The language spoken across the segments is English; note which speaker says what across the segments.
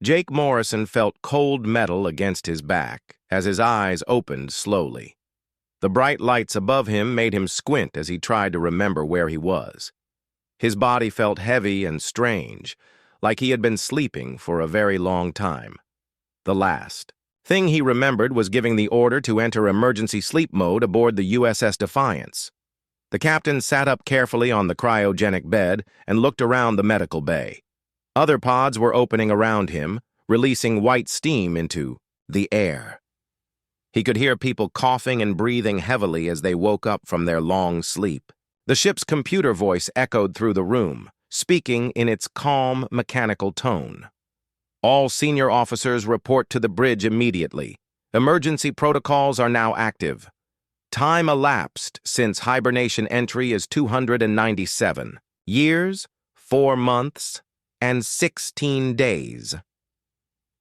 Speaker 1: Jake Morrison felt cold metal against his back as his eyes opened slowly. The bright lights above him made him squint as he tried to remember where he was. His body felt heavy and strange, like he had been sleeping for a very long time. The last thing he remembered was giving the order to enter emergency sleep mode aboard the USS Defiance. The captain sat up carefully on the cryogenic bed and looked around the medical bay. Other pods were opening around him, releasing white steam into the air. He could hear people coughing and breathing heavily as they woke up from their long sleep. The ship's computer voice echoed through the room, speaking in its calm, mechanical tone. All senior officers report to the bridge immediately. Emergency protocols are now active. Time elapsed since hibernation entry is 297 years, 4 months, and 16 days.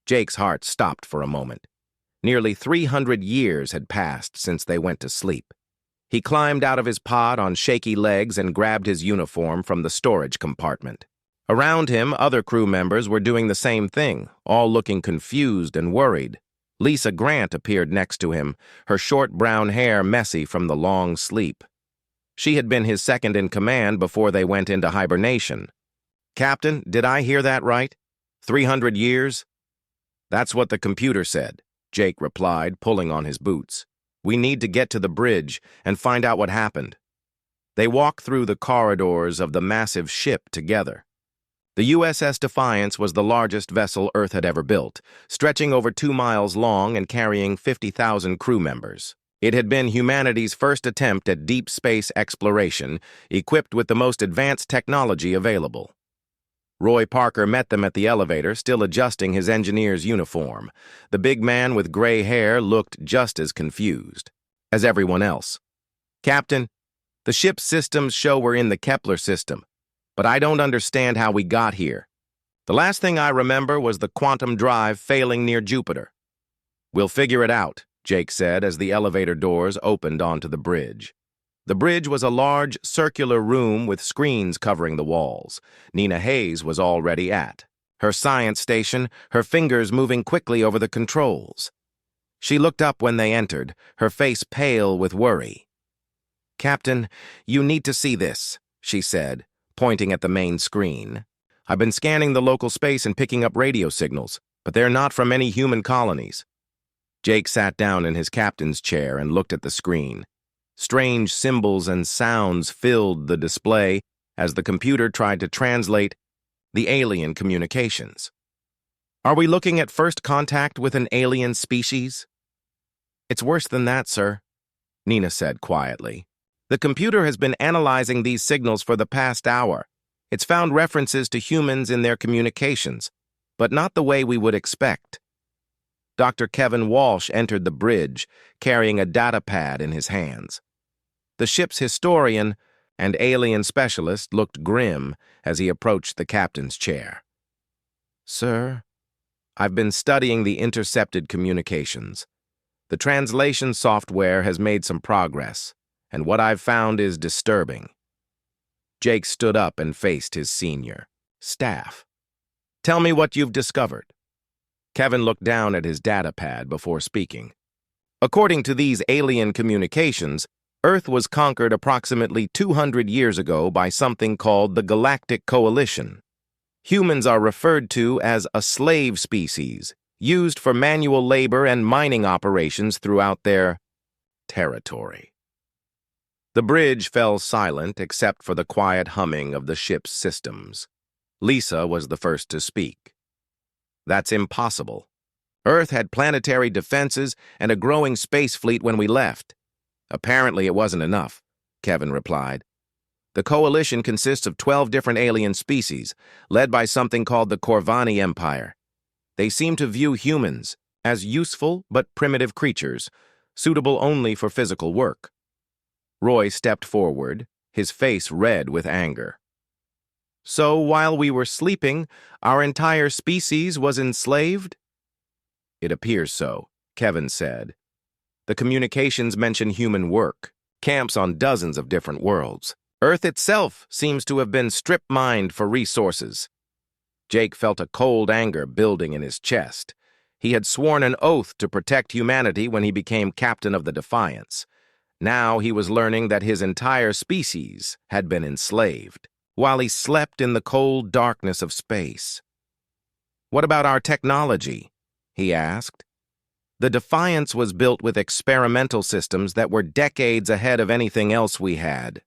Speaker 1: Jake's heart stopped for a moment. Nearly 300 years had passed since they went to sleep. He climbed out of his pod on shaky legs and grabbed his uniform from the storage compartment. Around him, other crew members were doing the same thing, all looking confused and worried. Lisa Grant appeared next to him, her short brown hair messy from the long sleep. She had been his second in command before they went into hibernation. "Captain, did I hear that right? 300 years?" "That's what the computer said," Jake replied, pulling on his boots. "We need to get to the bridge and find out what happened." They walked through the corridors of the massive ship together. The USS Defiance was the largest vessel Earth had ever built, stretching over 2 miles long and carrying 50,000 crew members. It had been humanity's first attempt at deep space exploration, equipped with the most advanced technology available. Roy Parker met them at the elevator, still adjusting his engineer's uniform. The big man with gray hair looked just as confused as everyone else. "Captain, the ship's systems show we're in the Kepler system, but I don't understand how we got here. The last thing I remember was the quantum drive failing near Jupiter." "We'll figure it out," Jake said as the elevator doors opened onto the bridge. The bridge was a large, circular room with screens covering the walls. Nina Hayes was already at her science station, her fingers moving quickly over the controls. She looked up when they entered, her face pale with worry. "Captain, you need to see this," she said, pointing at the main screen. "I've been scanning the local space and picking up radio signals, but they're not from any human colonies." Jake sat down in his captain's chair and looked at the screen. Strange symbols and sounds filled the display as the computer tried to translate the alien communications. "Are we looking at first contact with an alien species?" "It's worse than that, sir," Nina said quietly. "The computer has been analyzing these signals for the past hour. It's found references to humans in their communications, but not the way we would expect." Dr. Kevin Walsh entered the bridge, carrying a data pad in his hands. The ship's historian and alien specialist looked grim as he approached the captain's chair. "Sir, I've been studying the intercepted communications. The translation software has made some progress, and what I've found is disturbing." Jake stood up and faced his senior staff. "Tell me what you've discovered." Kevin looked down at his data pad before speaking. "According to these alien communications, Earth was conquered approximately 200 years ago by something called the Galactic Coalition. Humans are referred to as a slave species, used for manual labor and mining operations throughout their territory." The bridge fell silent except for the quiet humming of the ship's systems. Lisa was the first to speak. "That's impossible. Earth had planetary defenses and a growing space fleet when we left." "Apparently it wasn't enough," Kevin replied. "The coalition consists of 12 different alien species, led by something called the Corvani Empire. They seem to view humans as useful but primitive creatures, suitable only for physical work." Roy stepped forward, his face red with anger. "So while we were sleeping, our entire species was enslaved?" "It appears so," Kevin said. "The communications mention human work, camps on dozens of different worlds. Earth itself seems to have been strip-mined for resources." Jake felt a cold anger building in his chest. He had sworn an oath to protect humanity when he became captain of the Defiance. Now he was learning that his entire species had been enslaved, while he slept in the cold darkness of space. "What about our technology?" he asked. The Defiance was built with experimental systems that were decades ahead of anything else we had.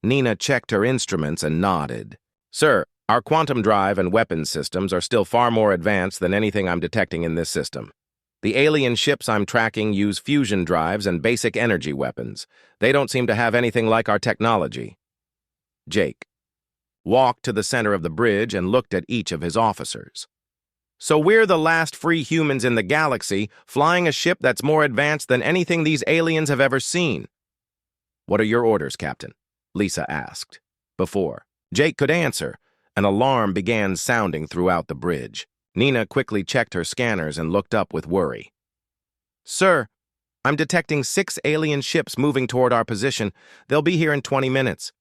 Speaker 1: Nina checked her instruments and nodded. "Sir, our quantum drive and weapons systems are still far more advanced than anything I'm detecting in this system. The alien ships I'm tracking use fusion drives and basic energy weapons. They don't seem to have anything like our technology." Jake walked to the center of the bridge and looked at each of his officers. "So we're the last free humans in the galaxy, flying a ship that's more advanced than anything these aliens have ever seen." "What are your orders, Captain?" Lisa asked. Before Jake could answer, an alarm began sounding throughout the bridge. Nina quickly checked her scanners and looked up with worry. "Sir, I'm detecting 6 alien ships moving toward our position. They'll be here in 20 minutes.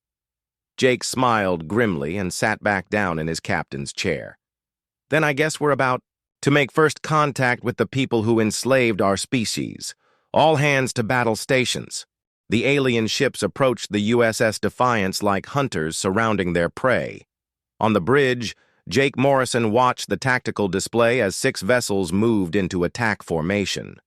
Speaker 1: Jake smiled grimly and sat back down in his captain's chair. "Then I guess we're about to make first contact with the people who enslaved our species. All hands to battle stations." The alien ships approached the USS Defiance like hunters surrounding their prey. On the bridge, Jake Morrison watched the tactical display as 6 vessels moved into attack formation.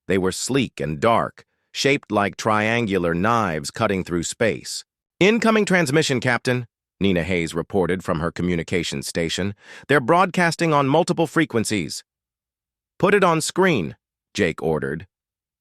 Speaker 1: They were sleek and dark, shaped like triangular knives cutting through space. "Incoming transmission, Captain," Nina Hayes reported from her communications station. "They're broadcasting on multiple frequencies." "Put it on screen," Jake ordered.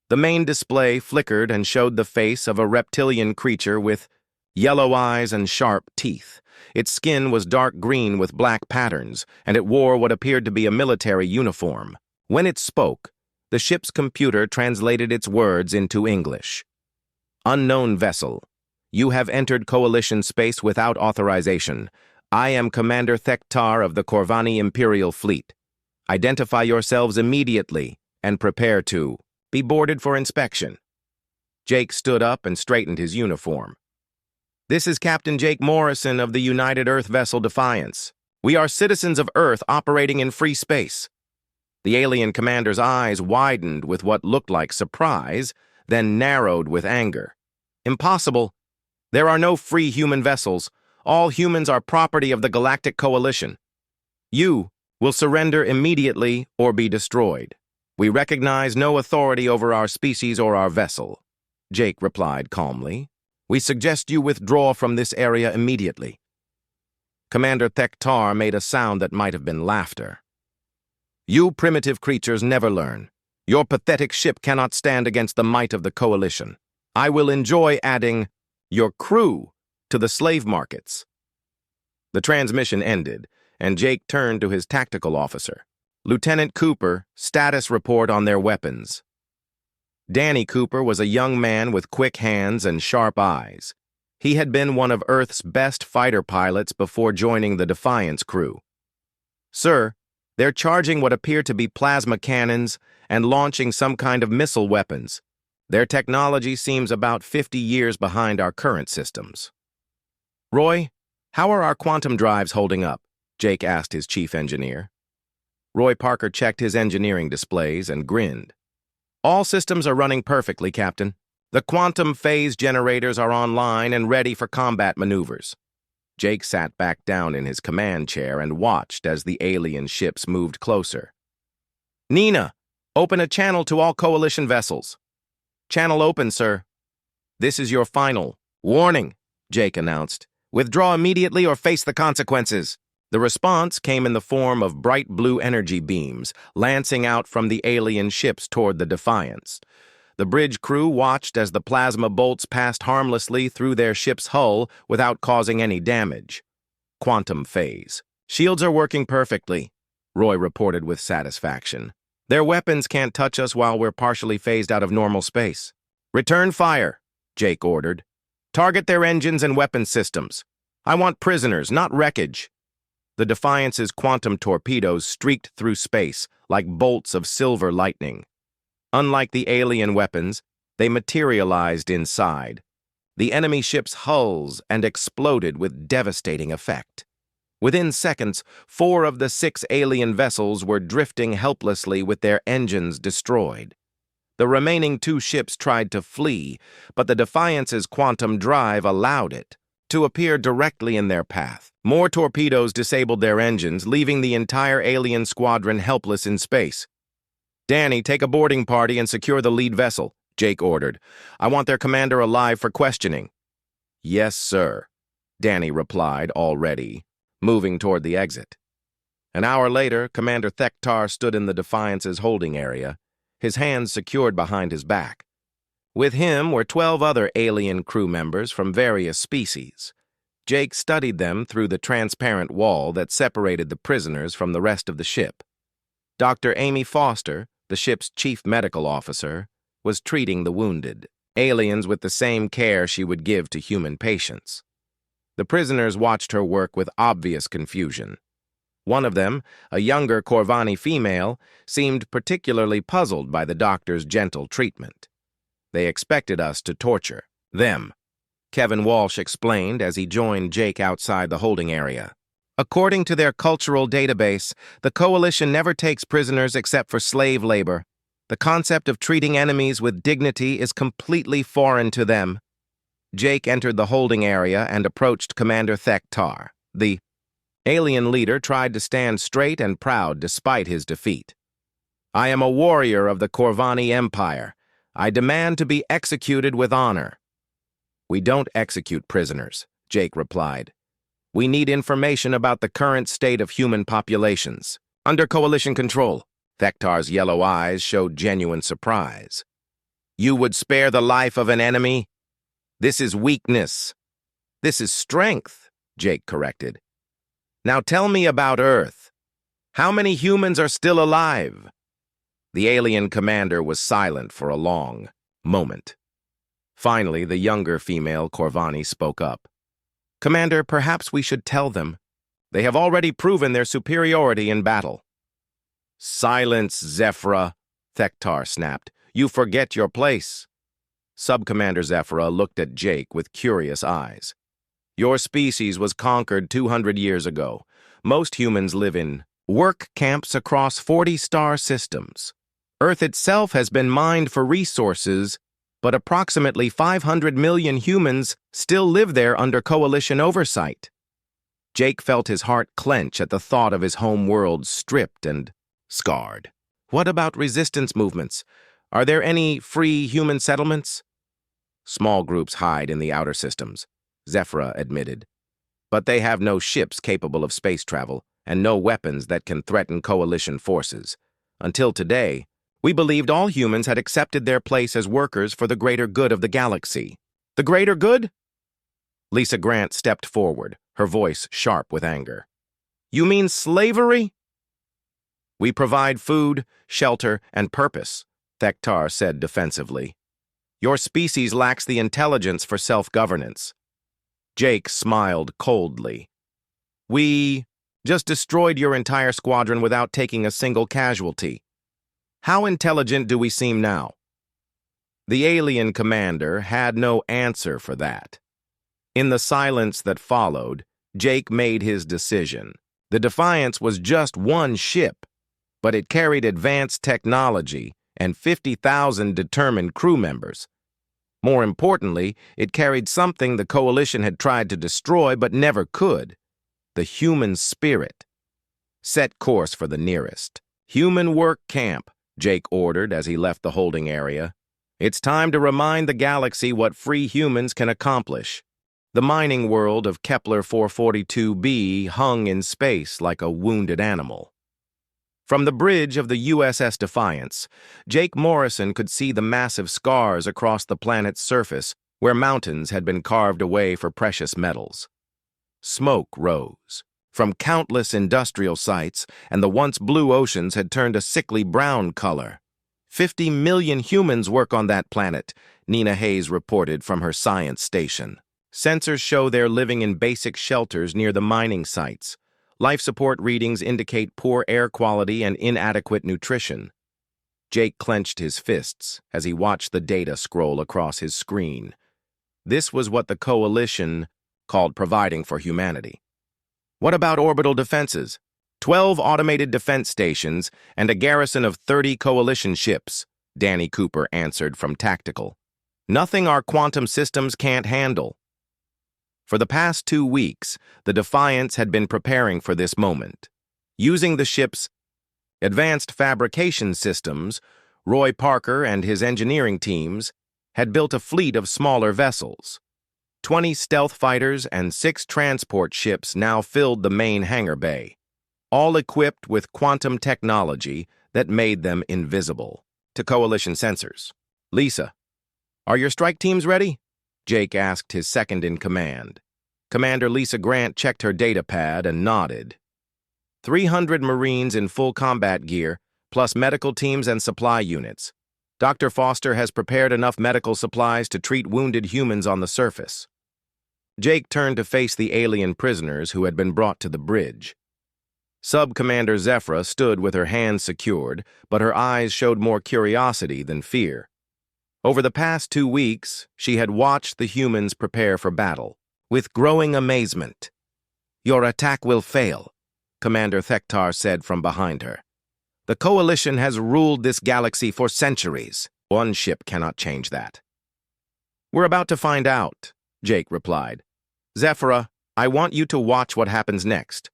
Speaker 1: The main display flickered and showed the face of a reptilian creature with yellow eyes and sharp teeth. Its skin was dark green with black patterns, and it wore what appeared to be a military uniform. When it spoke, the ship's computer translated its words into English. "Unknown vessel. You have entered Coalition space without authorization. I am Commander Thektar of the Corvani Imperial Fleet. Identify yourselves immediately and prepare to be boarded for inspection." Jake stood up and straightened his uniform. "This is Captain Jake Morrison of the United Earth vessel Defiance. We are citizens of Earth operating in free space." The alien commander's eyes widened with what looked like surprise, then narrowed with anger. "Impossible. There are no free human vessels. All humans are property of the Galactic Coalition. You will surrender immediately or be destroyed. We recognize no authority over our species or our vessel," Jake replied calmly. "We suggest you withdraw from this area immediately." Commander Thektar made a sound that might have been laughter. "You primitive creatures never learn. Your pathetic ship cannot stand against the might of the Coalition. I will enjoy adding your crew to the slave markets." The transmission ended, and Jake turned to his tactical officer. "Lieutenant Cooper, status report on their weapons." Danny Cooper was a young man with quick hands and sharp eyes. He had been one of Earth's best fighter pilots before joining the Defiance crew. "Sir, they're charging what appear to be plasma cannons and launching some kind of missile weapons. Their technology seems about 50 years behind our current systems." "Roy, how are our quantum drives holding up?" Jake asked his chief engineer. Roy Parker checked his engineering displays and grinned. "All systems are running perfectly, Captain. The quantum phase generators are online and ready for combat maneuvers." Jake sat back down in his command chair and watched as the alien ships moved closer. "Nina, open a channel to all Coalition vessels." "Channel open, sir." "This is your final warning," Jake announced. "Withdraw immediately or face the consequences." The response came in the form of bright blue energy beams, lancing out from the alien ships toward the Defiance. The bridge crew watched as the plasma bolts passed harmlessly through their ship's hull without causing any damage. Quantum phase. "Shields are working perfectly," Roy reported with satisfaction. "Their weapons can't touch us while we're partially phased out of normal space." "Return fire," Jake ordered. "Target their engines and weapons systems. I want prisoners, not wreckage." The Defiance's quantum torpedoes streaked through space like bolts of silver lightning. Unlike the alien weapons, they materialized inside the enemy ship's hulls and exploded with devastating effect. Within seconds, 4 of the 6 alien vessels were drifting helplessly with their engines destroyed. The remaining 2 ships tried to flee, but the Defiance's quantum drive allowed it to appear directly in their path. More torpedoes disabled their engines, leaving the entire alien squadron helpless in space. "Danny, take a boarding party and secure the lead vessel," Jake ordered. "I want their commander alive for questioning." "Yes, sir," Danny replied, already moving toward the exit. An hour later, Commander Thektar stood in the Defiance's holding area, his hands secured behind his back. With him were 12 other alien crew members from various species. Jake studied them through the transparent wall that separated the prisoners from the rest of the ship. Dr. Amy Foster, the ship's chief medical officer, was treating the wounded, aliens with the same care she would give to human patients. The prisoners watched her work with obvious confusion. One of them, a younger Corvani female, seemed particularly puzzled by the doctor's gentle treatment. "They expected us to torture them," Kevin Walsh explained as he joined Jake outside the holding area. "According to their cultural database, the Coalition never takes prisoners except for slave labor. The concept of treating enemies with dignity is completely foreign to them." Jake entered the holding area and approached Commander Thektar. The alien leader tried to stand straight and proud despite his defeat. "I am a warrior of the Corvani Empire. I demand to be executed with honor." "We don't execute prisoners," Jake replied. "We need information about the current state of human populations." "Under Coalition control." Thektar's yellow eyes showed genuine surprise. "You would spare the life of an enemy? This is weakness." "This is strength," Jake corrected. "Now tell me about Earth. How many humans are still alive?" The alien commander was silent for a long moment. Finally, the younger female Corvani spoke up. "Commander, perhaps we should tell them. They have already proven their superiority in battle." "Silence, Zephyra," Thektar snapped. "You forget your place." Sub-Commander Zephyra looked at Jake with curious eyes. "Your species was conquered 200 years ago. Most humans live in work camps across 40 star systems. Earth itself has been mined for resources, but approximately 500 million humans still live there under Coalition oversight." Jake felt his heart clench at the thought of his home world stripped and scarred. "What about resistance movements? Are there any free human settlements?" "Small groups hide in the outer systems," Zephyra admitted. "But they have no ships capable of space travel and no weapons that can threaten Coalition forces. Until today, we believed all humans had accepted their place as workers for the greater good of the galaxy." "The greater good?" Lisa Grant stepped forward, her voice sharp with anger. "You mean slavery?" "We provide food, shelter, and purpose," Thektar said defensively. "Your species lacks the intelligence for self-governance." Jake smiled coldly. "We just destroyed your entire squadron without taking a single casualty. How intelligent do we seem now?" The alien commander had no answer for that. In the silence that followed, Jake made his decision. The Defiance was just one ship, but it carried advanced technology and 50,000 determined crew members. More importantly, it carried something the Coalition had tried to destroy but never could: the human spirit. "Set course for the nearest human work camp," Jake ordered as he left the holding area. "It's time to remind the galaxy what free humans can accomplish." The mining world of Kepler 442b hung in space like a wounded animal. From the bridge of the USS Defiance, Jake Morrison could see the massive scars across the planet's surface where mountains had been carved away for precious metals. Smoke rose from countless industrial sites, and the once blue oceans had turned a sickly brown color. 50 million humans work on that planet, Nina Hayes reported from her science station. Sensors show they're living in basic shelters near the mining sites. Life support readings indicate poor air quality and inadequate nutrition. Jake clenched his fists as he watched the data scroll across his screen. This was what the Coalition called providing for humanity. What about orbital defenses? 12 automated defense stations and a garrison of 30 coalition ships, Danny Cooper answered from Tactical. Nothing our quantum systems can't handle. For the past 2 weeks, the Defiance had been preparing for this moment. Using the ship's advanced fabrication systems, Roy Parker and his engineering teams had built a fleet of smaller vessels. 20 stealth fighters and 6 transport ships now filled the main hangar bay, all equipped with quantum technology that made them invisible to Coalition sensors. Lisa, are your strike teams ready? Jake asked his second-in-command. Commander Lisa Grant checked her data pad and nodded. 300 Marines in full combat gear, plus medical teams and supply units. Dr. Foster has prepared enough medical supplies to treat wounded humans on the surface. Jake turned to face the alien prisoners who had been brought to the bridge. Sub-Commander Zephyra stood with her hands secured, but her eyes showed more curiosity than fear. Over the past 2 weeks, she had watched the humans prepare for battle, with growing amazement. "Your attack will fail," Commander Thektar said from behind her. "The Coalition has ruled this galaxy for centuries. One ship cannot change that." "We're about to find out," Jake replied. "Zephyra, I want you to watch what happens next.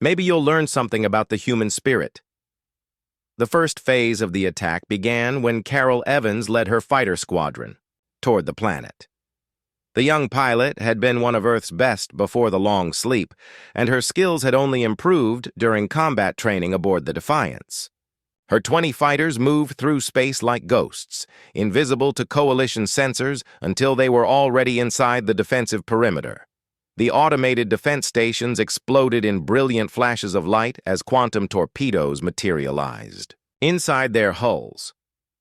Speaker 1: Maybe you'll learn something about the human spirit." The first phase of the attack began when Carol Evans led her fighter squadron toward the planet. The young pilot had been one of Earth's best before the long sleep, and her skills had only improved during combat training aboard the Defiance. Her 20 fighters moved through space like ghosts, invisible to Coalition sensors until they were already inside the defensive perimeter. The automated defense stations exploded in brilliant flashes of light as quantum torpedoes materialized inside their hulls.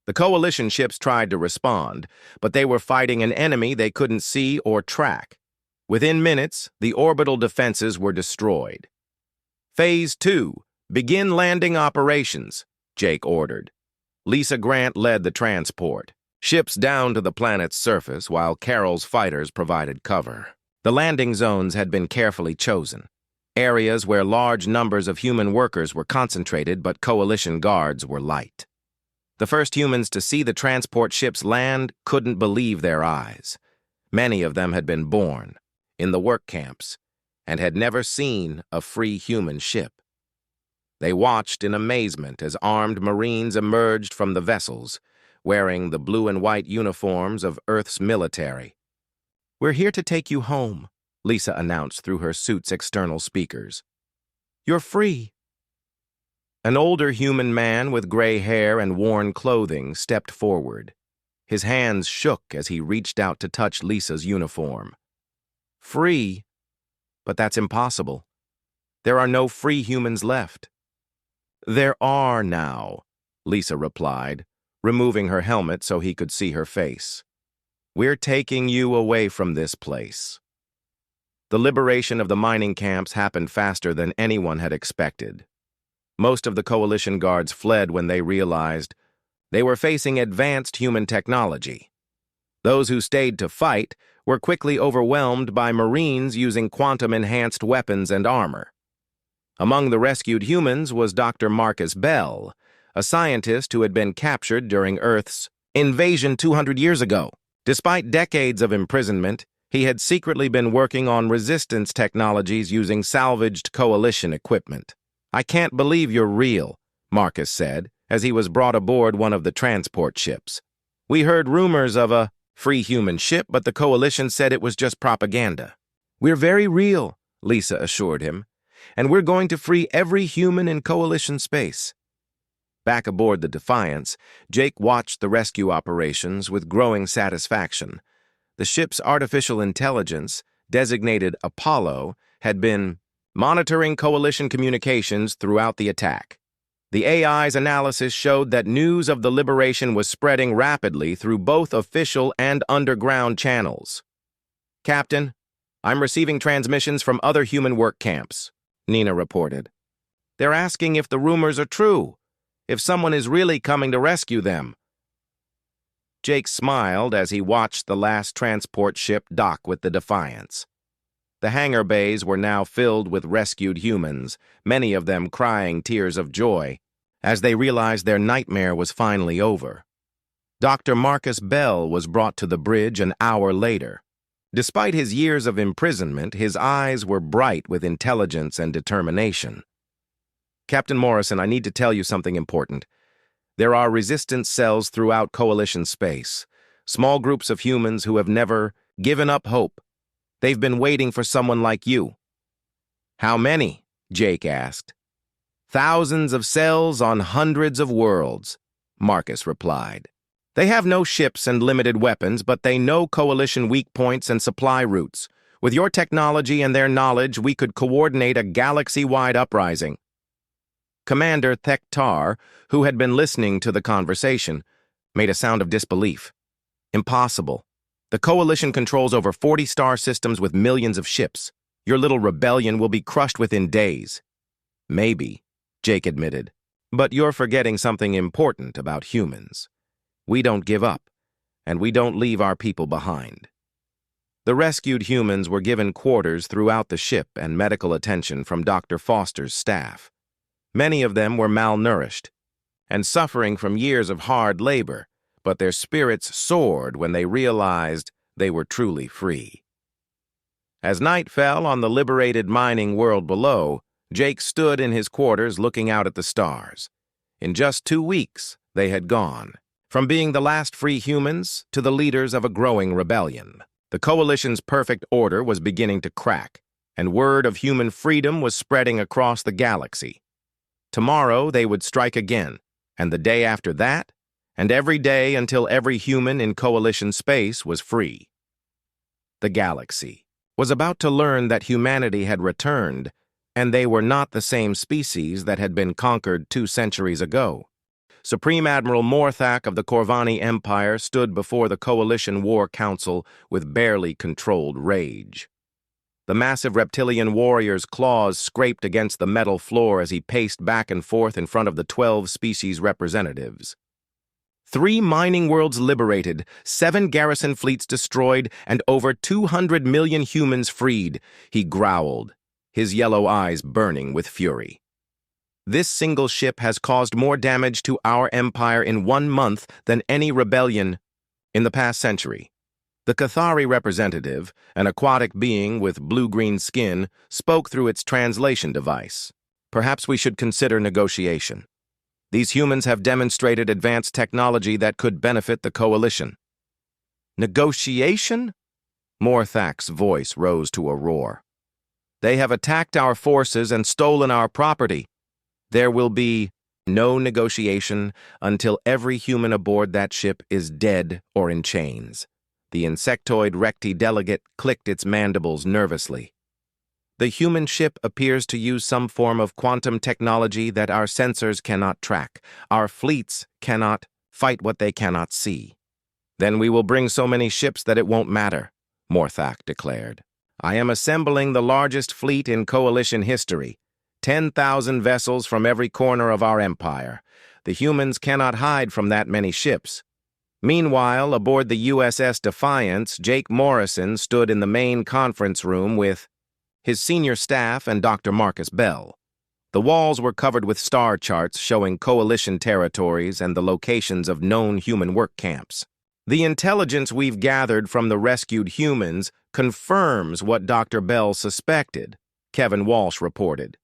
Speaker 1: The Coalition ships tried to respond, but they were fighting an enemy they couldn't see or track. Within minutes, the orbital defenses were destroyed. "Phase 2, begin landing operations," Jake ordered. Lisa Grant led the transport, ships down to the planet's surface while Carol's fighters provided cover. The landing zones had been carefully chosen, areas where large numbers of human workers were concentrated but Coalition guards were light. The first humans to see the transport ships land couldn't believe their eyes. Many of them had been born in the work camps and had never seen a free human ship. They watched in amazement as armed Marines emerged from the vessels, wearing the blue and white uniforms of Earth's military. "We're here to take you home," Lisa announced through her suit's external speakers. "You're free." An older human man with gray hair and worn clothing stepped forward. His hands shook as he reached out to touch Lisa's uniform. "Free? But that's impossible. There are no free humans left." "There are now," Lisa replied, removing her helmet so he could see her face. "We're taking you away from this place." The liberation of the mining camps happened faster than anyone had expected. Most of the Coalition guards fled when they realized they were facing advanced human technology. Those who stayed to fight were quickly overwhelmed by Marines using quantum-enhanced weapons and armor. Among the rescued humans was Dr. Marcus Bell, a scientist who had been captured during Earth's invasion 200 years ago. Despite decades of imprisonment, he had secretly been working on resistance technologies using salvaged Coalition equipment. "I can't believe you're real," Marcus said, as he was brought aboard one of the transport ships. "We heard rumors of a free human ship, but the Coalition said it was just propaganda." "We're very real," Lisa assured him, "and we're going to free every human in Coalition space." Back aboard the Defiance, Jake watched the rescue operations with growing satisfaction. The ship's artificial intelligence, designated Apollo, had been monitoring Coalition communications throughout the attack. The AI's analysis showed that news of the liberation was spreading rapidly through both official and underground channels. "Captain, I'm receiving transmissions from other human work camps," Nina reported. "They're asking if the rumors are true, if someone is really coming to rescue them." Jake smiled as he watched the last transport ship dock with the Defiance. The hangar bays were now filled with rescued humans, many of them crying tears of joy, as they realized their nightmare was finally over. Dr. Marcus Bell was brought to the bridge an hour later. Despite his years of imprisonment, his eyes were bright with intelligence and determination. "Captain Morrison, I need to tell you something important. There are resistance cells throughout Coalition space, small groups of humans who have never given up hope. They've been waiting for someone like you." "How many?" Jake asked. "Thousands of cells on hundreds of worlds," Marcus replied. "They have no ships and limited weapons, but they know Coalition weak points and supply routes. With your technology and their knowledge, we could coordinate a galaxy-wide uprising." Commander Thektar, who had been listening to the conversation, made a sound of disbelief. "Impossible. The Coalition controls over 40 star systems with millions of ships. Your little rebellion will be crushed within days." "Maybe," Jake admitted. "But you're forgetting something important about humans. We don't give up, and we don't leave our people behind." The rescued humans were given quarters throughout the ship and medical attention from Dr. Foster's staff. Many of them were malnourished and suffering from years of hard labor, but their spirits soared when they realized they were truly free. As night fell on the liberated mining world below, Jake stood in his quarters looking out at the stars. In just 2 weeks, they had gone, from being the last free humans to the leaders of a growing rebellion. The Coalition's perfect order was beginning to crack, and word of human freedom was spreading across the galaxy. Tomorrow they would strike again, and the day after that, and every day until every human in Coalition space was free. The galaxy was about to learn that humanity had returned, and they were not the same species that had been conquered 2 centuries ago. Supreme Admiral Morthak of the Corvani Empire stood before the Coalition War Council with barely controlled rage. The massive reptilian warrior's claws scraped against the metal floor as he paced back and forth in front of the 12 species representatives. 3 mining worlds liberated, 7 garrison fleets destroyed, and over 200 million humans freed, he growled, his yellow eyes burning with fury. "This single ship has caused more damage to our empire in 1 month than any rebellion in the past century." The Cathari representative, an aquatic being with blue-green skin, spoke through its translation device. "Perhaps we should consider negotiation. These humans have demonstrated advanced technology that could benefit the Coalition." "Negotiation?" Morthak's voice rose to a roar. "They have attacked our forces and stolen our property. There will be no negotiation until every human aboard that ship is dead or in chains." The insectoid recti delegate clicked its mandibles nervously. "The human ship appears to use some form of quantum technology that our sensors cannot track. Our fleets cannot fight what they cannot see." "Then we will bring so many ships that it won't matter," Morthak declared. "I am assembling the largest fleet in Coalition history, 10,000 vessels from every corner of our empire. The humans cannot hide from that many ships." Meanwhile, aboard the USS Defiance, Jake Morrison stood in the main conference room with his senior staff and Dr. Marcus Bell. The walls were covered with star charts showing Coalition territories and the locations of known human work camps. "The intelligence we've gathered from the rescued humans confirms what Dr. Bell suspected," Kevin Walsh reported.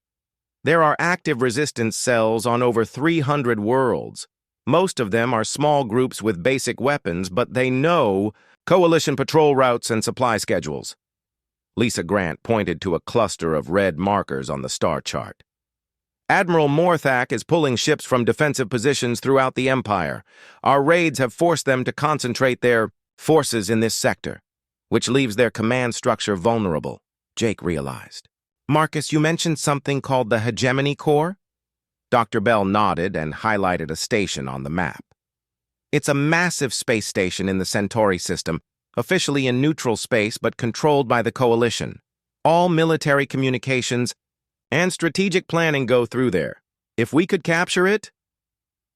Speaker 1: "There are active resistance cells on over 300 worlds. Most of them are small groups with basic weapons, but they know Coalition patrol routes and supply schedules." Lisa Grant pointed to a cluster of red markers on the star chart. "Admiral Morthak is pulling ships from defensive positions throughout the Empire. Our raids have forced them to concentrate their forces in this sector, which leaves their command structure vulnerable," Jake realized. "Marcus, you mentioned something called the Hegemony Corps?" Dr. Bell nodded and highlighted a station on the map. "It's a massive space station in the Centauri system, officially in neutral space but controlled by the Coalition. All military communications and strategic planning go through there. If we could capture it,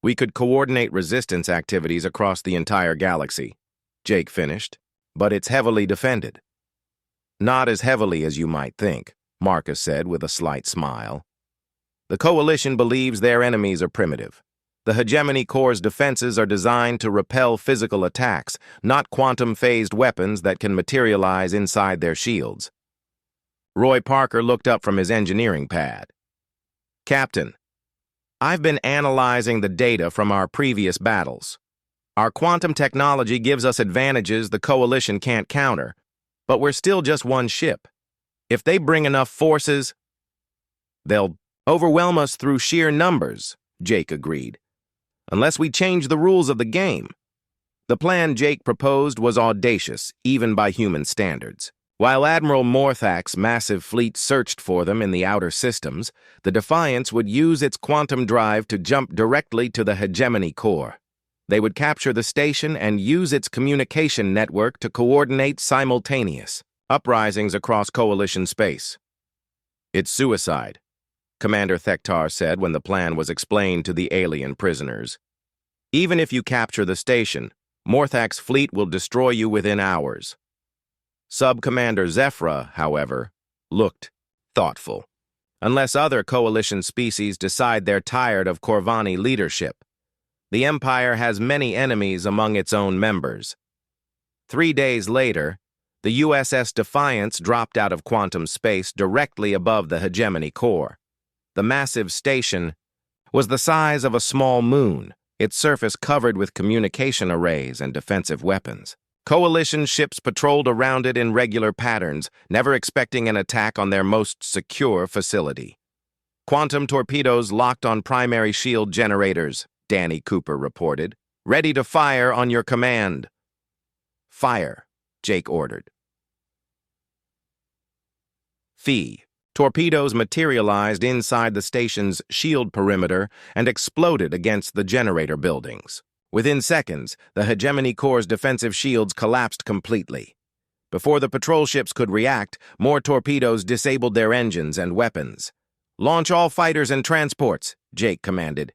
Speaker 1: we could coordinate resistance activities across the entire galaxy," Jake finished. "But it's heavily defended." Not as heavily as you might think, Marcus said with a slight smile. The Coalition believes their enemies are primitive. The Hegemony Corps' defenses are designed to repel physical attacks, not quantum-phased weapons that can materialize inside their shields. Roy Parker looked up from his engineering pad. Captain, I've been analyzing the data from our previous battles. Our quantum technology gives us advantages the Coalition can't counter, but we're still just one ship. If they bring enough forces, they'll overwhelm us through sheer numbers, Jake agreed. Unless we change the rules of the game. The plan Jake proposed was audacious, even by human standards. While Admiral Morthak's massive fleet searched for them in the outer systems, the Defiance would use its quantum drive to jump directly to the Hegemony Core. They would capture the station and use its communication network to coordinate simultaneous uprisings across Coalition space. It's suicide, Commander Thektar said when the plan was explained to the alien prisoners. Even if you capture the station, Morthak's fleet will destroy you within hours. Sub-Commander Zephyra, however, looked thoughtful. Unless other Coalition species decide they're tired of Corvani leadership, the Empire has many enemies among its own members. 3 days later, the USS Defiance dropped out of quantum space directly above the Hegemony Core. The massive station was the size of a small moon, its surface covered with communication arrays and defensive weapons. Coalition ships patrolled around it in regular patterns, never expecting an attack on their most secure facility. Quantum torpedoes locked on primary shield generators, Danny Cooper reported. Ready to fire on your command. Fire, Jake ordered. Fee. Torpedoes materialized inside the station's shield perimeter and exploded against the generator buildings. Within seconds, the Hegemony Corps' defensive shields collapsed completely. Before the patrol ships could react, more torpedoes disabled their engines and weapons. Launch all fighters and transports, Jake commanded.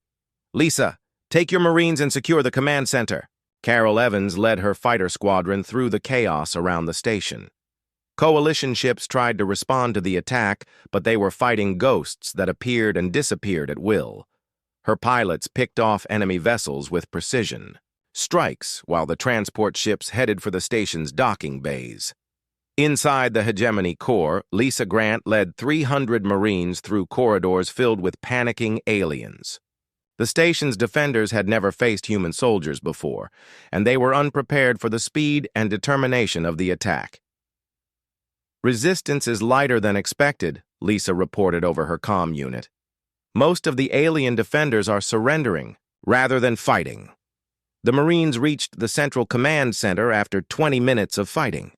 Speaker 1: Lisa, take your Marines and secure the command center. Carol Evans led her fighter squadron through the chaos around the station. Coalition ships tried to respond to the attack, but they were fighting ghosts that appeared and disappeared at will. Her pilots picked off enemy vessels with precision. Strikes while the transport ships headed for the station's docking bays. Inside the Hegemony Core, Lisa Grant led 300 Marines through corridors filled with panicking aliens. The station's defenders had never faced human soldiers before, and they were unprepared for the speed and determination of the attack. Resistance is lighter than expected, Lisa reported over her comm unit. Most of the alien defenders are surrendering, rather than fighting. The Marines reached the Central Command Center after 20 minutes of fighting.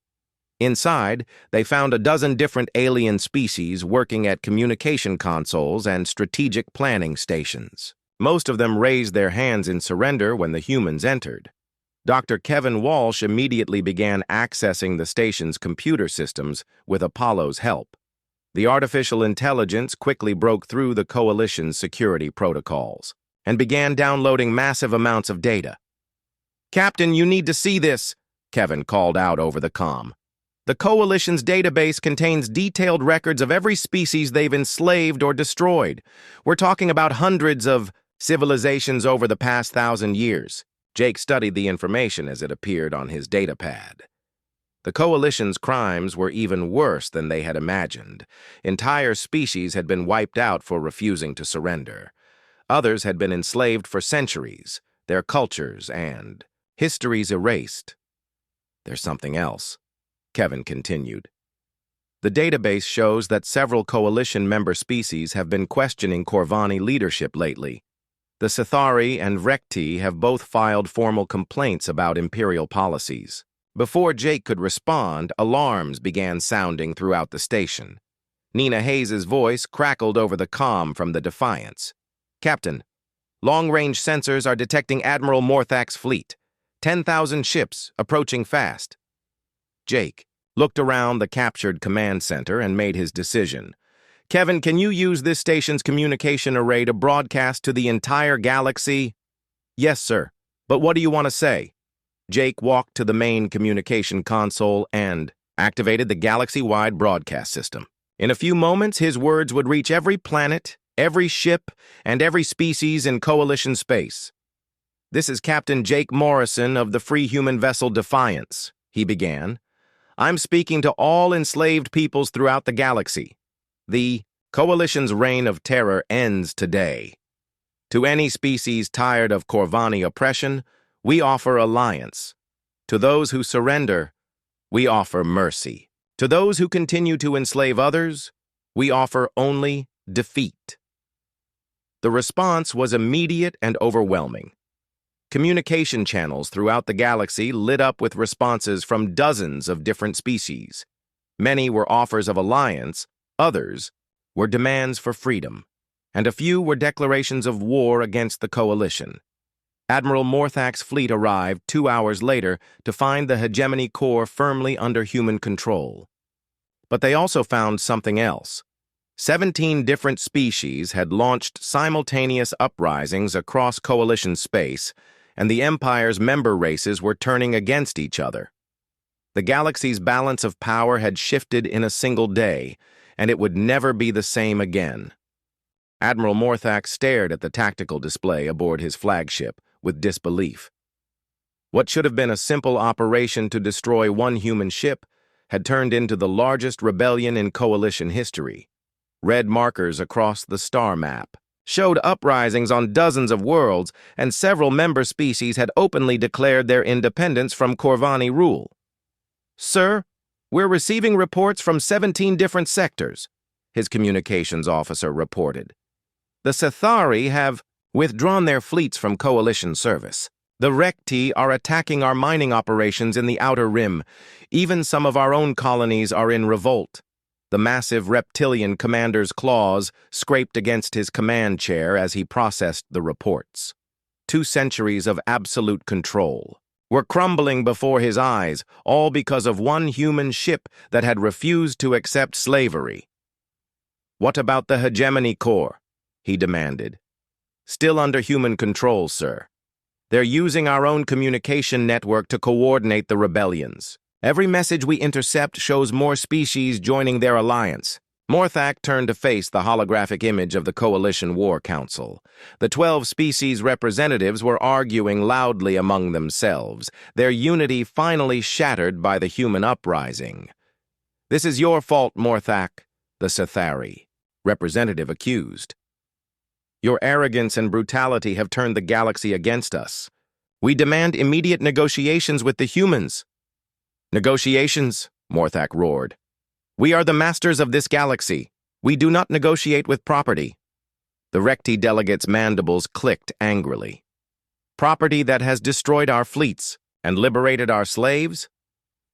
Speaker 1: Inside, they found a dozen different alien species working at communication consoles and strategic planning stations. Most of them raised their hands in surrender when the humans entered. Dr. Kevin Walsh immediately began accessing the station's computer systems with Apollo's help. The artificial intelligence quickly broke through the Coalition's security protocols and began downloading massive amounts of data. "Captain, you need to see this," Kevin called out over the comm. "The Coalition's database contains detailed records of every species they've enslaved or destroyed. We're talking about hundreds of civilizations over the past 1,000 years. Jake studied the information as it appeared on his datapad. The Coalition's crimes were even worse than they had imagined. Entire species had been wiped out for refusing to surrender. Others had been enslaved for centuries, their cultures and histories erased. There's something else, Kevin continued. The database shows that several Coalition member species have been questioning Corvani leadership lately. The Sithari and Vrekti have both filed formal complaints about Imperial policies. Before Jake could respond, alarms began sounding throughout the station. Nina Hayes' voice crackled over the comm from the Defiance. "Captain, long-range sensors are detecting Admiral Morthak's fleet. 10,000 ships approaching fast." Jake looked around the captured command center and made his decision. "Kevin, can you use this station's communication array to broadcast to the entire galaxy?" "Yes, sir. But what do you want to say?" Jake walked to the main communication console and activated the galaxy-wide broadcast system. In a few moments, his words would reach every planet, every ship, and every species in Coalition space. "This is Captain Jake Morrison of the free human vessel Defiance," he began. "I'm speaking to all enslaved peoples throughout the galaxy. The Coalition's reign of terror ends today. To any species tired of Corvani oppression, we offer alliance. To those who surrender, we offer mercy. To those who continue to enslave others, we offer only defeat." The response was immediate and overwhelming. Communication channels throughout the galaxy lit up with responses from dozens of different species. Many were offers of alliance, others were demands for freedom, and a few were declarations of war against the Coalition. Admiral Morthak's fleet arrived 2 hours later to find the Hegemony Core firmly under human control. But they also found something else. 17 different species had launched simultaneous uprisings across Coalition space, and the Empire's member races were turning against each other. The galaxy's balance of power had shifted in a single day, and it would never be the same again. Admiral Morthak stared at the tactical display aboard his flagship with disbelief. What should have been a simple operation to destroy one human ship had turned into the largest rebellion in Coalition history. Red markers across the star map showed uprisings on dozens of worlds, and several member species had openly declared their independence from Corvani rule. "Sir, we're receiving reports from 17 different sectors," his communications officer reported. "The Sithari have withdrawn their fleets from Coalition service. The Recti are attacking our mining operations in the Outer Rim. Even some of our own colonies are in revolt." The massive reptilian commander's claws scraped against his command chair as he processed the reports. 2 centuries of absolute control were crumbling before his eyes, all because of one human ship that had refused to accept slavery. "What about the Hegemony Core?" he demanded. "Still under human control, sir. They're using our own communication network to coordinate the rebellions. Every message we intercept shows more species joining their alliance." Morthak turned to face the holographic image of the Coalition War Council. The 12 species representatives were arguing loudly among themselves, their unity finally shattered by the human uprising. "This is your fault, Morthak," the Sithari representative accused. "Your arrogance and brutality have turned the galaxy against us. We demand immediate negotiations with the humans." "Negotiations?" Morthak roared. "We are the masters of this galaxy. We do not negotiate with property." The Recti delegates' mandibles clicked angrily. "Property that has destroyed our fleets and liberated our slaves?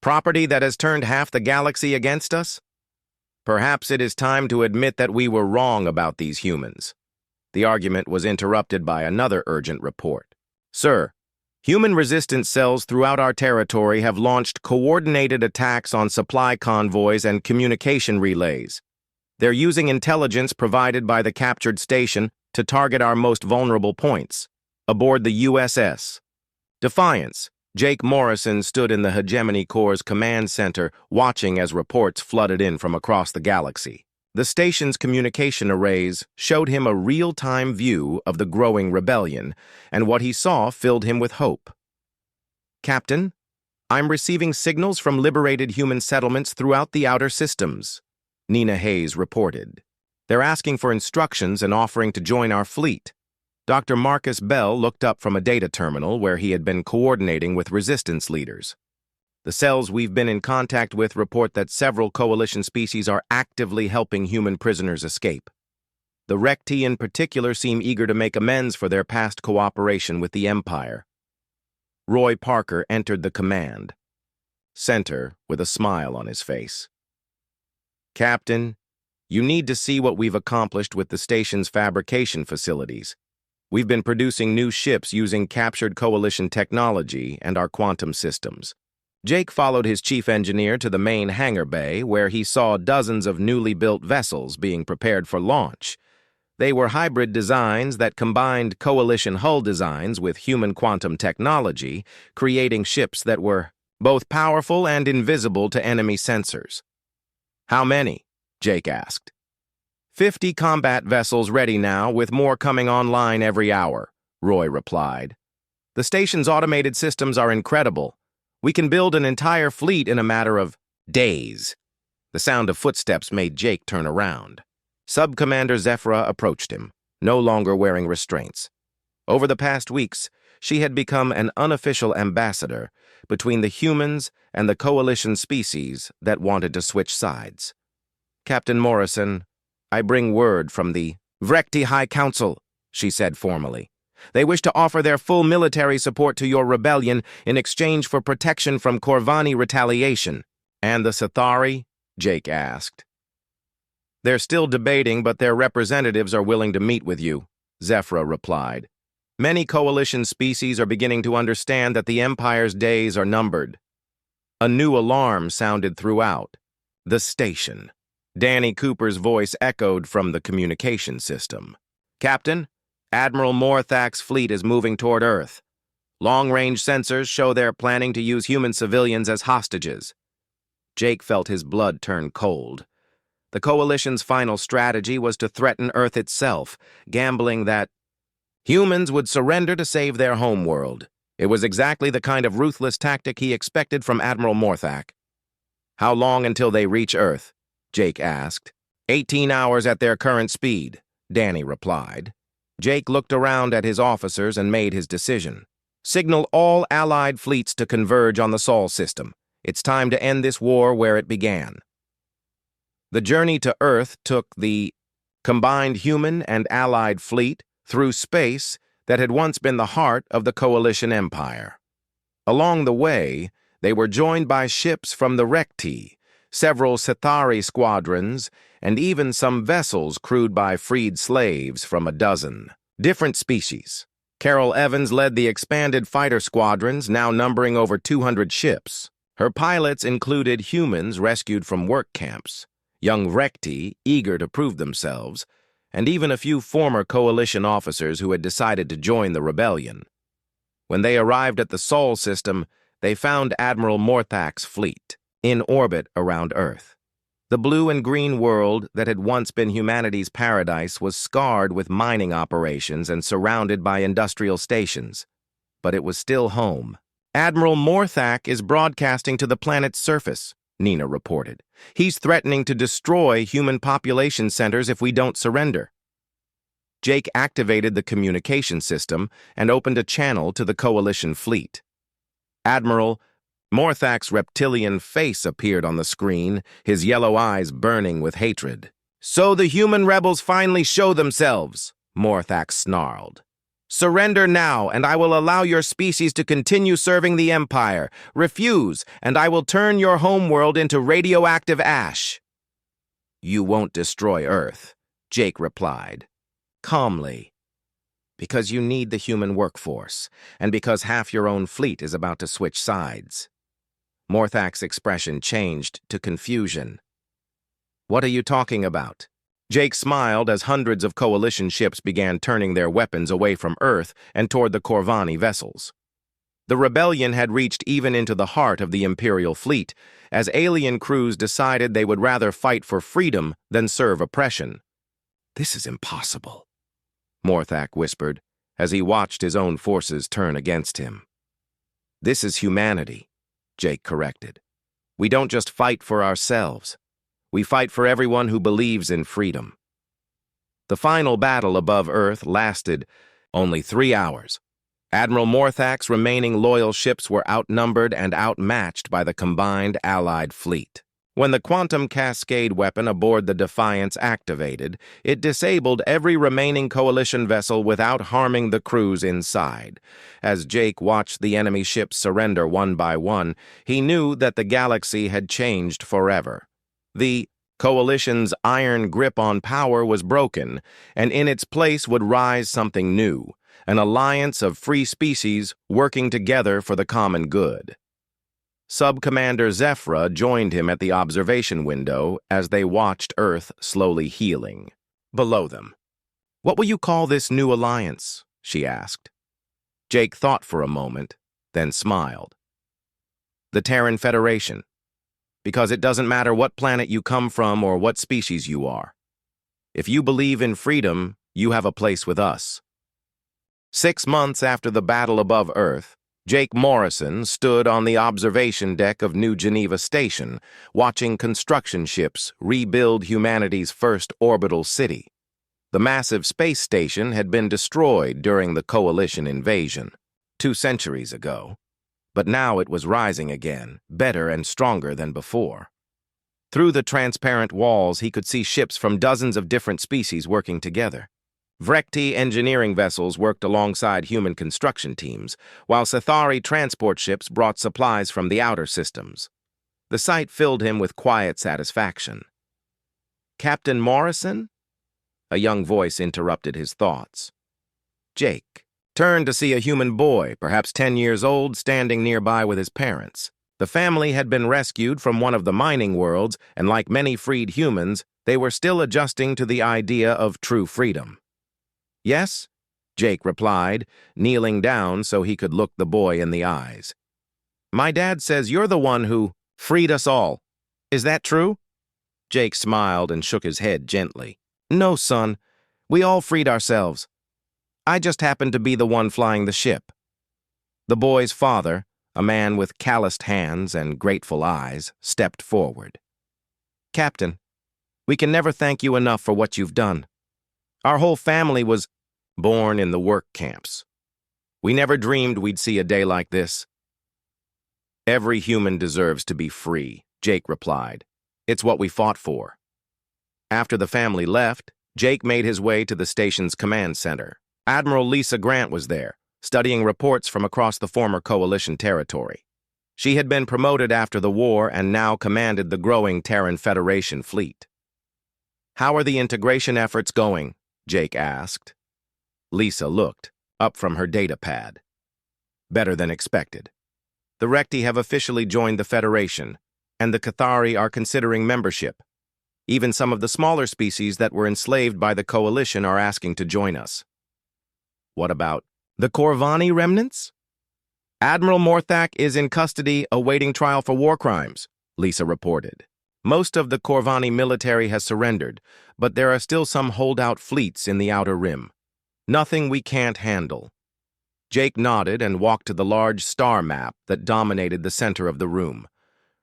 Speaker 1: Property that has turned half the galaxy against us? Perhaps it is time to admit that we were wrong about these humans." The argument was interrupted by another urgent report. "Sir, human resistance cells throughout our territory have launched coordinated attacks on supply convoys and communication relays. They're using intelligence provided by the captured station to target our most vulnerable points." Aboard the USS Defiance, Jake Morrison stood in the Hegemony Corps' command center, watching as reports flooded in from across the galaxy. The station's communication arrays showed him a real-time view of the growing rebellion, and what he saw filled him with hope. "Captain, I'm receiving signals from liberated human settlements throughout the outer systems," Nina Hayes reported. "They're asking for instructions and offering to join our fleet." Dr. Marcus Bell looked up from a data terminal where he had been coordinating with resistance leaders. "The cells we've been in contact with report that several Coalition species are actively helping human prisoners escape. The Recti in particular seem eager to make amends for their past cooperation with the Empire." Roy Parker entered the command center with a smile on his face. "Captain, you need to see what we've accomplished with the station's fabrication facilities. We've been producing new ships using captured Coalition technology and our quantum systems." Jake followed his chief engineer to the main hangar bay, where he saw dozens of newly built vessels being prepared for launch. They were hybrid designs that combined Coalition hull designs with human quantum technology, creating ships that were both powerful and invisible to enemy sensors. How many? Jake asked. 50 combat vessels ready now, with more coming online every hour, Roy replied. The station's automated systems are incredible. We can build an entire fleet in a matter of days. The sound of footsteps made Jake turn around. Sub-Commander Zephyra approached him, no longer wearing restraints. Over the past weeks, she had become an unofficial ambassador between the humans and the coalition species that wanted to switch sides. Captain Morrison, I bring word from the Vrekti High Council, she said formally. They wish to offer their full military support to your rebellion in exchange for protection from Corvani retaliation. And the Sithari? Jake asked. They're still debating, but their representatives are willing to meet with you, Zephyra replied. Many coalition species are beginning to understand that the Empire's days are numbered. A new alarm sounded throughout. The station. Danny Cooper's voice echoed from the communication system. Captain, Admiral Morthak's fleet is moving toward Earth. Long-range sensors show they're planning to use human civilians as hostages. Jake felt his blood turn cold. The Coalition's final strategy was to threaten Earth itself, gambling that humans would surrender to save their homeworld. It was exactly the kind of ruthless tactic he expected from Admiral Morthak. How long until they reach Earth? Jake asked. 18 hours at their current speed, Danny replied. Jake looked around at his officers and made his decision. Signal all Allied fleets to converge on the Sol system. It's time to end this war where it began. The journey to Earth took the combined human and Allied fleet through space that had once been the heart of the Coalition Empire. Along the way, they were joined by ships from the Rekti, several Sithari squadrons, and even some vessels crewed by freed slaves from a dozen different species. Carol Evans led the expanded fighter squadrons, now numbering over 200 ships. Her pilots included humans rescued from work camps, young Rekti eager to prove themselves, and even a few former Coalition officers who had decided to join the rebellion. When they arrived at the Sol system, they found Admiral Morthak's fleet in orbit around Earth. The blue and green world that had once been humanity's paradise was scarred with mining operations and surrounded by industrial stations. But it was still home. Admiral Morthak is broadcasting to the planet's surface, Nina reported. He's threatening to destroy human population centers if we don't surrender. Jake activated the communication system and opened a channel to the Coalition fleet. Admiral Morthak's reptilian face appeared on the screen, his yellow eyes burning with hatred. So the human rebels finally show themselves, Morthak snarled. Surrender now, and I will allow your species to continue serving the Empire. Refuse, and I will turn your homeworld into radioactive ash. You won't destroy Earth, Jake replied, calmly. Because you need the human workforce, and because half your own fleet is about to switch sides. Morthak's expression changed to confusion. What are you talking about? Jake smiled as hundreds of Coalition ships began turning their weapons away from Earth and toward the Corvani vessels. The rebellion had reached even into the heart of the Imperial fleet, as alien crews decided they would rather fight for freedom than serve oppression. This is impossible, Morthak whispered, as he watched his own forces turn against him. This is humanity, Jake corrected. We don't just fight for ourselves. We fight for everyone who believes in freedom. The final battle above Earth lasted only 3 hours. Admiral Morthak's remaining loyal ships were outnumbered and outmatched by the combined Allied fleet. When the quantum cascade weapon aboard the Defiance activated, it disabled every remaining Coalition vessel without harming the crews inside. As Jake watched the enemy ships surrender one by one, he knew that the galaxy had changed forever. The Coalition's iron grip on power was broken, and in its place would rise something new, an alliance of free species working together for the common good. Sub-Commander Zephyra joined him at the observation window as they watched Earth slowly healing. Below them. What will you call this new alliance? She asked. Jake thought for a moment, then smiled. The Terran Federation. Because it doesn't matter what planet you come from or what species you are. If you believe in freedom, you have a place with us. 6 months after the battle above Earth, Jake Morrison stood on the observation deck of New Geneva Station, watching construction ships rebuild humanity's first orbital city. The massive space station had been destroyed during the Coalition invasion, 2 centuries ago, but now it was rising again, better and stronger than before. Through the transparent walls, he could see ships from dozens of different species working together. Vrekti engineering vessels worked alongside human construction teams, while Sathari transport ships brought supplies from the outer systems. The sight filled him with quiet satisfaction. Captain Morrison? A young voice interrupted his thoughts. Jake turned to see a human boy, perhaps 10 years old, standing nearby with his parents. The family had been rescued from one of the mining worlds, and like many freed humans, they were still adjusting to the idea of true freedom. Yes, Jake replied, kneeling down so he could look the boy in the eyes. My dad says you're the one who freed us all. Is that true? Jake smiled and shook his head gently. No, son. We all freed ourselves. I just happened to be the one flying the ship. The boy's father, a man with calloused hands and grateful eyes, stepped forward. Captain, we can never thank you enough for what you've done. Our whole family was born in the work camps. We never dreamed we'd see a day like this. Every human deserves to be free, Jake replied. It's what we fought for. After the family left, Jake made his way to the station's command center. Admiral Lisa Grant was there, studying reports from across the former Coalition territory. She had been promoted after the war and now commanded the growing Terran Federation fleet. How are the integration efforts going? Jake asked. Lisa looked up from her data pad. Better than expected. The Rekti have officially joined the Federation, and the Cathari are considering membership. Even some of the smaller species that were enslaved by the Coalition are asking to join us. What about the Corvani remnants? Admiral Morthak is in custody awaiting trial for war crimes, Lisa reported. Most of the Corvani military has surrendered, but there are still some holdout fleets in the Outer Rim. Nothing we can't handle. Jake nodded and walked to the large star map that dominated the center of the room.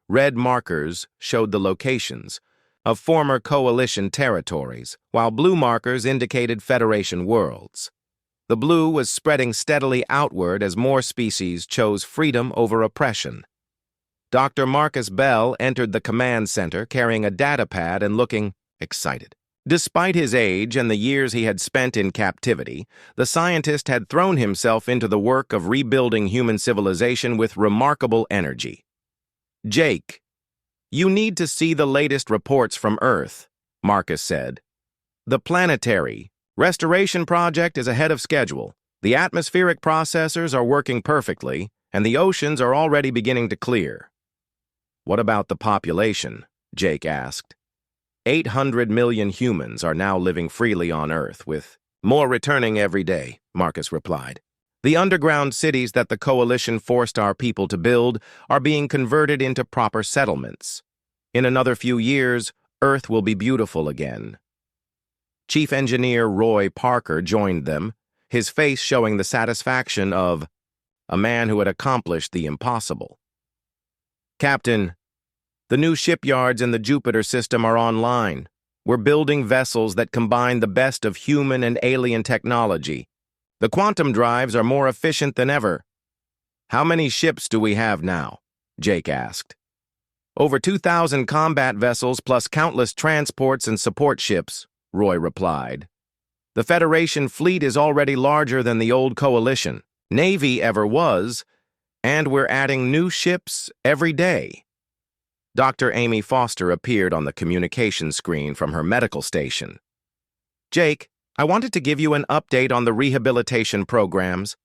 Speaker 1: Red markers showed the locations of former Coalition territories, while blue markers indicated Federation worlds. The blue was spreading steadily outward as more species chose freedom over oppression. Dr. Marcus Bell entered the command center carrying a data pad and looking excited. Despite his age and the years he had spent in captivity, the scientist had thrown himself into the work of rebuilding human civilization with remarkable energy. Jake, you need to see the latest reports from Earth, Marcus said. The planetary restoration project is ahead of schedule. The atmospheric processors are working perfectly, and the oceans are already beginning to clear. What about the population? Jake asked. 800 million humans are now living freely on Earth, with more returning every day, Marcus replied. The underground cities that the Coalition forced our people to build are being converted into proper settlements. In another few years, Earth will be beautiful again. Chief Engineer Roy Parker joined them, his face showing the satisfaction of a man who had accomplished the impossible. Captain, the new shipyards in the Jupiter system are online. We're building vessels that combine the best of human and alien technology. The quantum drives are more efficient than ever. How many ships do we have now? Jake asked. Over 2,000 combat vessels plus countless transports and support ships, Roy replied. The Federation fleet is already larger than the old Coalition Navy ever was, and we're adding new ships every day. Dr. Amy Foster appeared on the communication screen from her medical station. Jake, I wanted to give you an update on the rehabilitation programs.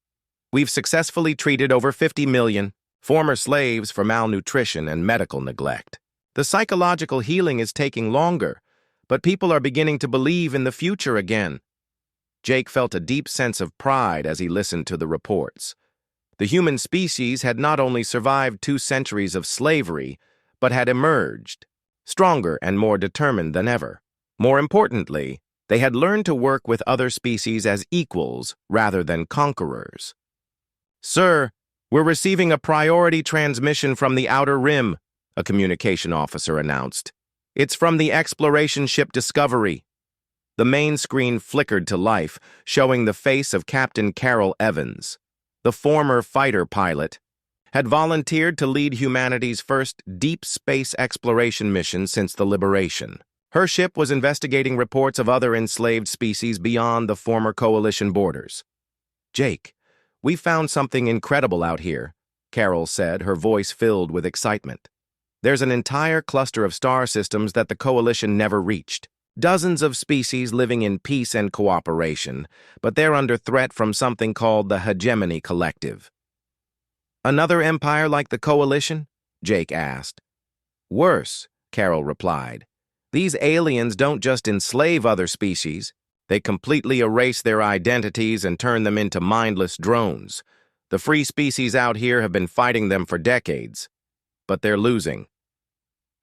Speaker 1: We've successfully treated over 50 million former slaves for malnutrition and medical neglect. The psychological healing is taking longer, but people are beginning to believe in the future again. Jake felt a deep sense of pride as he listened to the reports. The human species had not only survived 2 centuries of slavery, but had emerged, stronger and more determined than ever. More importantly, they had learned to work with other species as equals rather than conquerors. "Sir, we're receiving a priority transmission from the Outer Rim," a communication officer announced. "It's from the exploration ship Discovery." The main screen flickered to life, showing the face of Captain Carol Evans. The former fighter pilot had volunteered to lead humanity's first deep space exploration mission since the liberation. Her ship was investigating reports of other enslaved species beyond the former coalition borders. "Jake, we found something incredible out here," Carol said, her voice filled with excitement. "There's an entire cluster of star systems that the coalition never reached. Dozens of species living in peace and cooperation, but they're under threat from something called the Hegemony Collective." "Another empire like the coalition?" Jake asked. "Worse," Carol replied. "These aliens don't just enslave other species, they completely erase their identities and turn them into mindless drones. The free species out here have been fighting them for decades, but they're losing."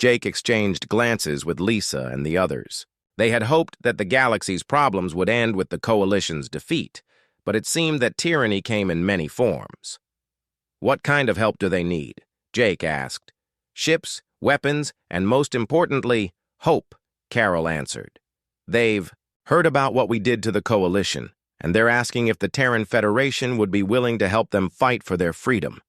Speaker 1: Jake exchanged glances with Lisa and the others. They had hoped that the galaxy's problems would end with the coalition's defeat, but it seemed that tyranny came in many forms. "What kind of help do they need?" Jake asked. "Ships, weapons, and most importantly, hope," Carol answered. "They've heard about what we did to the coalition, and they're asking if the Terran Federation would be willing to help them fight for their freedom."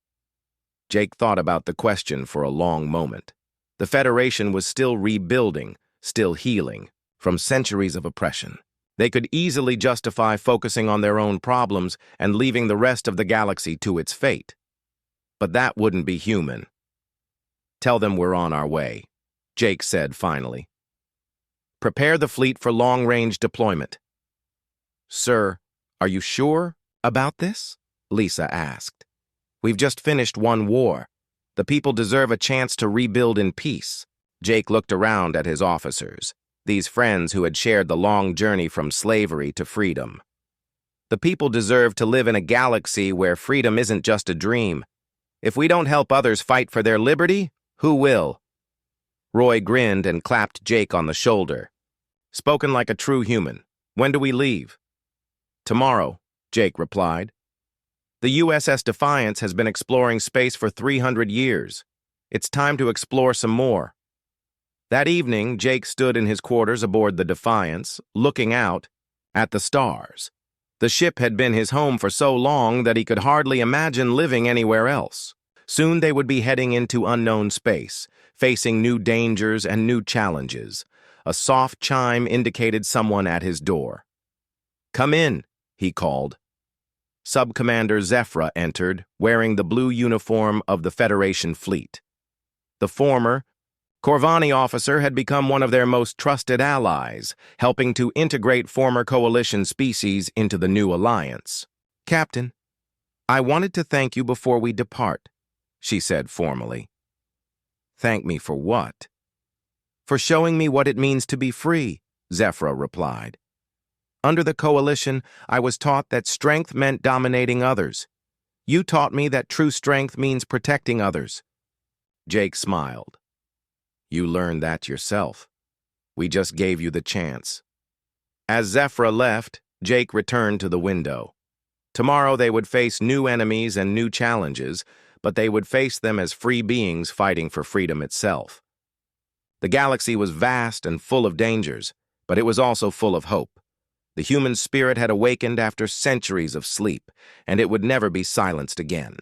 Speaker 1: Jake thought about the question for a long moment. The Federation was still rebuilding, still healing, from centuries of oppression. They could easily justify focusing on their own problems and leaving the rest of the galaxy to its fate. But that wouldn't be human. "Tell them we're on our way," Jake said finally. "Prepare the fleet for long-range deployment." "Sir, are you sure about this?" Lisa asked. "We've just finished one war. The people deserve a chance to rebuild in peace." Jake looked around at his officers, these friends who had shared the long journey from slavery to freedom. "The people deserve to live in a galaxy where freedom isn't just a dream. If we don't help others fight for their liberty, who will?" Roy grinned and clapped Jake on the shoulder. "Spoken like a true human. When do we leave?" "Tomorrow," Jake replied. "The USS Defiance has been exploring space for 300 years. It's time to explore some more." That evening, Jake stood in his quarters aboard the Defiance, looking out at the stars. The ship had been his home for so long that he could hardly imagine living anywhere else. Soon they would be heading into unknown space, facing new dangers and new challenges. A soft chime indicated someone at his door. "Come in," he called. Sub-Commander Zephyr entered, wearing the blue uniform of the Federation fleet. The former Corvani officer had become one of their most trusted allies, helping to integrate former coalition species into the new alliance. "Captain, I wanted to thank you before we depart," she said formally. "Thank me for what?" "For showing me what it means to be free," Zephyr replied. "Under the coalition, I was taught that strength meant dominating others. You taught me that true strength means protecting others." Jake smiled. "You learned that yourself. We just gave you the chance." As Zephyr left, Jake returned to the window. Tomorrow they would face new enemies and new challenges, but they would face them as free beings fighting for freedom itself. The galaxy was vast and full of dangers, but it was also full of hope. The human spirit had awakened after centuries of sleep, and it would never be silenced again.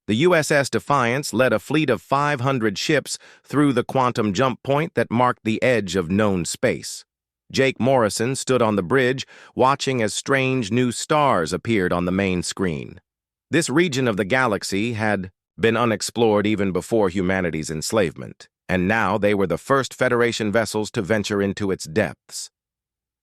Speaker 1: The USS Defiance led a fleet of 500 ships through the quantum jump point that marked the edge of known space. Jake Morrison stood on the bridge, watching as strange new stars appeared on the main screen. This region of the galaxy had been unexplored even before humanity's enslavement, and now they were the first Federation vessels to venture into its depths.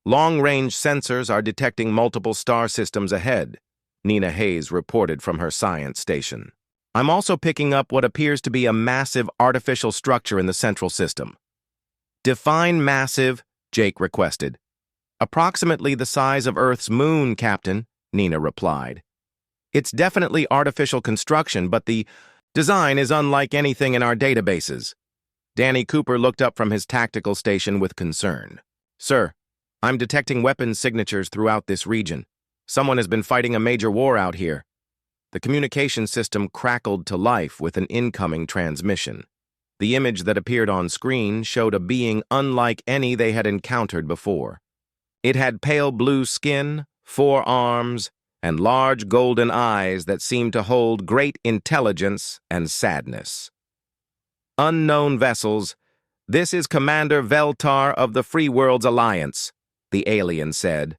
Speaker 1: "Long-range sensors are detecting multiple star systems ahead," Nina Hayes reported from her science station. "I'm also picking up what appears to be a massive artificial structure in the central system." "Define massive," Jake requested. "Approximately the size of Earth's moon, Captain," Nina replied. It's definitely artificial construction, but the design is unlike anything in our databases. Danny Cooper looked up from his tactical station with concern. Sir, I'm detecting weapons signatures throughout this region. Someone has been fighting a major war out here. The communication system crackled to life with an incoming transmission. The image that appeared on screen showed a being unlike any they had encountered before. It had pale blue skin, 4 arms, and large golden eyes that seemed to hold great intelligence and sadness. Unknown vessels, this is Commander Veltar of the Free Worlds Alliance, the alien said.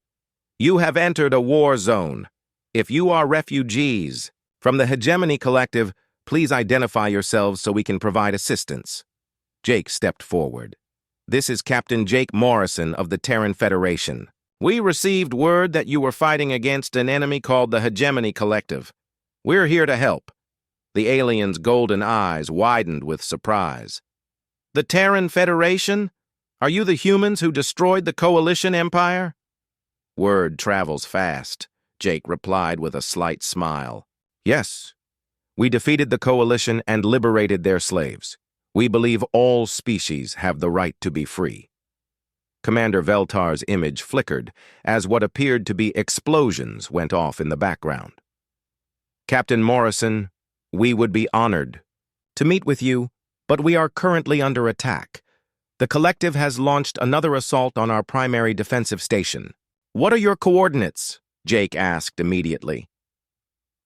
Speaker 1: You have entered a war zone. If you are refugees from the Hegemony Collective, please identify yourselves so we can provide assistance. Jake stepped forward. This is Captain Jake Morrison of the Terran Federation. We received word that you were fighting against an enemy called the Hegemony Collective. We're here to help. The alien's golden eyes widened with surprise. The Terran Federation? Are you the humans who destroyed the Coalition Empire? Word travels fast, Jake replied with a slight smile. Yes. We defeated the Coalition and liberated their slaves. We believe all species have the right to be free. Commander Veltar's image flickered as what appeared to be explosions went off in the background. Captain Morrison, we would be honored to meet with you, but we are currently under attack. The Collective has launched another assault on our primary defensive station. What are your coordinates? Jake asked immediately.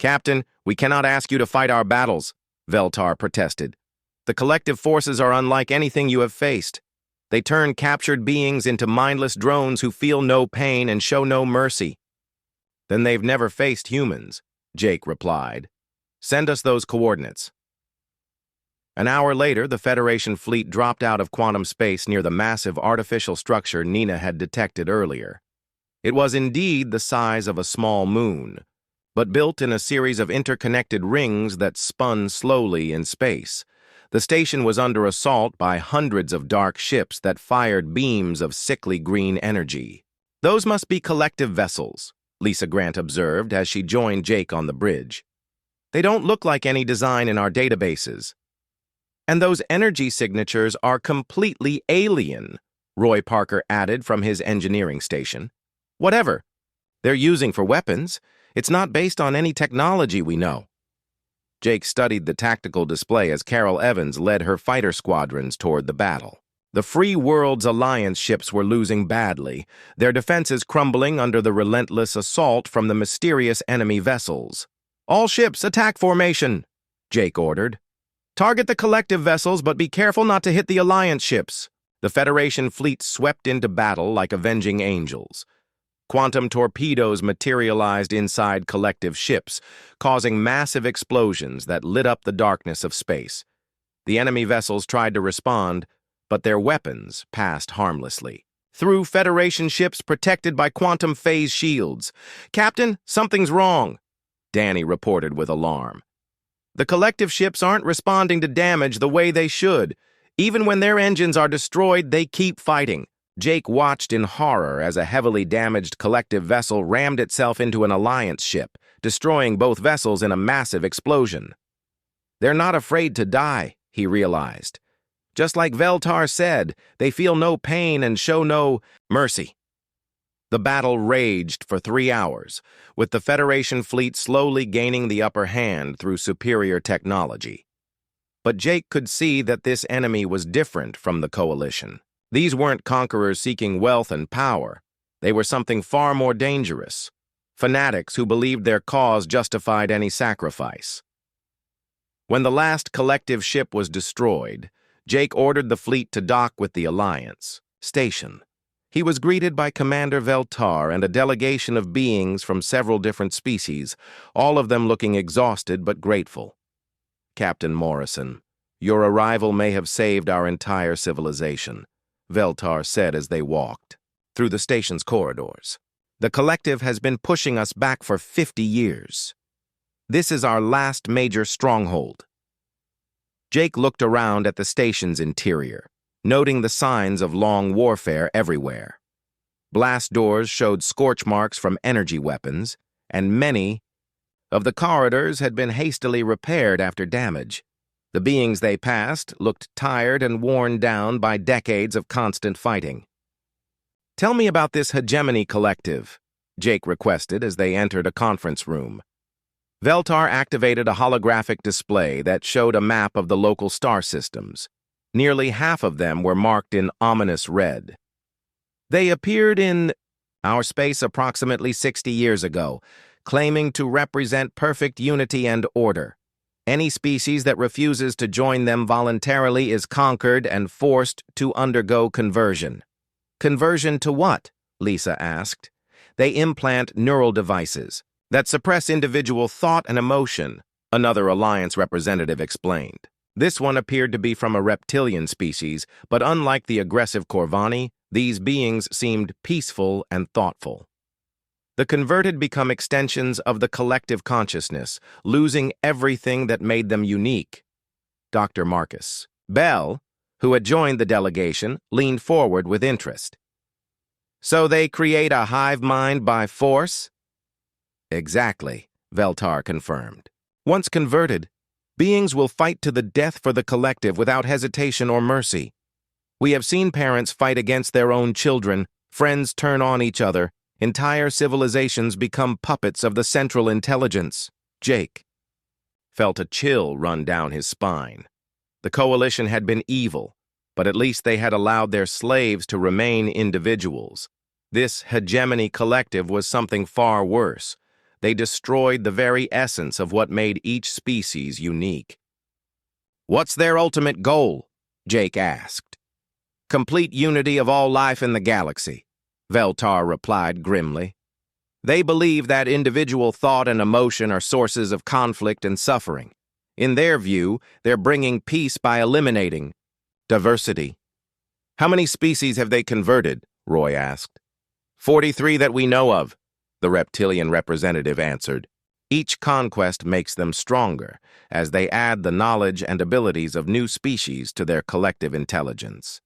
Speaker 1: Captain, we cannot ask you to fight our battles, Veltar protested. The Collective forces are unlike anything you have faced. They turn captured beings into mindless drones who feel no pain and show no mercy. Then they've never faced humans, Jake replied. Send us those coordinates. An hour later, the Federation fleet dropped out of quantum space near the massive artificial structure Nina had detected earlier. It was indeed the size of a small moon, but built in a series of interconnected rings that spun slowly in space. The station was under assault by hundreds of dark ships that fired beams of sickly green energy. Those must be collective vessels, Lisa Grant observed as she joined Jake on the bridge. They don't look like any design in our databases. And those energy signatures are completely alien, Roy Parker added from his engineering station. Whatever they're using for weapons, it's not based on any technology we know. Jake studied the tactical display as Carol Evans led her fighter squadrons toward the battle. The Free Worlds Alliance ships were losing badly, their defenses crumbling under the relentless assault from the mysterious enemy vessels. All ships, attack formation, Jake ordered. Target the collective vessels, but be careful not to hit the Alliance ships. The Federation fleet swept into battle like avenging angels. Quantum torpedoes materialized inside collective ships, causing massive explosions that lit up the darkness of space. The enemy vessels tried to respond, but their weapons passed harmlessly. Through Federation ships protected by quantum phase shields. Captain, something's wrong, Danny reported with alarm. The collective ships aren't responding to damage the way they should. Even when their engines are destroyed, they keep fighting. Jake watched in horror as a heavily damaged collective vessel rammed itself into an Alliance ship, destroying both vessels in a massive explosion. They're not afraid to die, he realized. Just like Veltar said, they feel no pain and show no mercy. The battle raged for 3 hours, with the Federation fleet slowly gaining the upper hand through superior technology. But Jake could see that this enemy was different from the Coalition. These weren't conquerors seeking wealth and power. They were something far more dangerous. Fanatics who believed their cause justified any sacrifice. When the last collective ship was destroyed, Jake ordered the fleet to dock with the Alliance station. He was greeted by Commander Veltar and a delegation of beings from several different species, all of them looking exhausted but grateful. Captain Morrison, your arrival may have saved our entire civilization, Veltar said as they walked through the station's corridors. The Collective has been pushing us back for 50 years. This is our last major stronghold. Jake looked around at the station's interior, noting the signs of long warfare everywhere. Blast doors showed scorch marks from energy weapons, and many of the corridors had been hastily repaired after damage. The beings they passed looked tired and worn down by decades of constant fighting. "Tell me about this hegemony collective," Jake requested as they entered a conference room. Veltar activated a holographic display that showed a map of the local star systems. Nearly half of them were marked in ominous red. "They appeared in our space approximately 60 years ago, claiming to represent perfect unity and order. Any species that refuses to join them voluntarily is conquered and forced to undergo conversion." "Conversion to what?" Lisa asked. "They implant neural devices that suppress individual thought and emotion," another Alliance representative explained. This one appeared to be from a reptilian species, but unlike the aggressive Corvani, these beings seemed peaceful and thoughtful. "The converted become extensions of the collective consciousness, losing everything that made them unique." Dr. Marcus Bell, who had joined the delegation, leaned forward with interest. "So they create a hive mind by force?" "Exactly," Veltar confirmed. "Once converted, beings will fight to the death for the collective without hesitation or mercy. We have seen parents fight against their own children, friends turn on each other, entire civilizations become puppets of the central intelligence." Jake felt a chill run down his spine. The coalition had been evil, but at least they had allowed their slaves to remain individuals. This hegemony collective was something far worse. They destroyed the very essence of what made each species unique. "What's their ultimate goal?" Jake asked. "Complete unity of all life in the galaxy," Veltar replied grimly. "They believe that individual thought and emotion are sources of conflict and suffering. In their view, they're bringing peace by eliminating diversity." "How many species have they converted?" Roy asked. 43 that we know of," the reptilian representative answered. "Each conquest makes them stronger, as they add the knowledge and abilities of new species to their collective intelligence."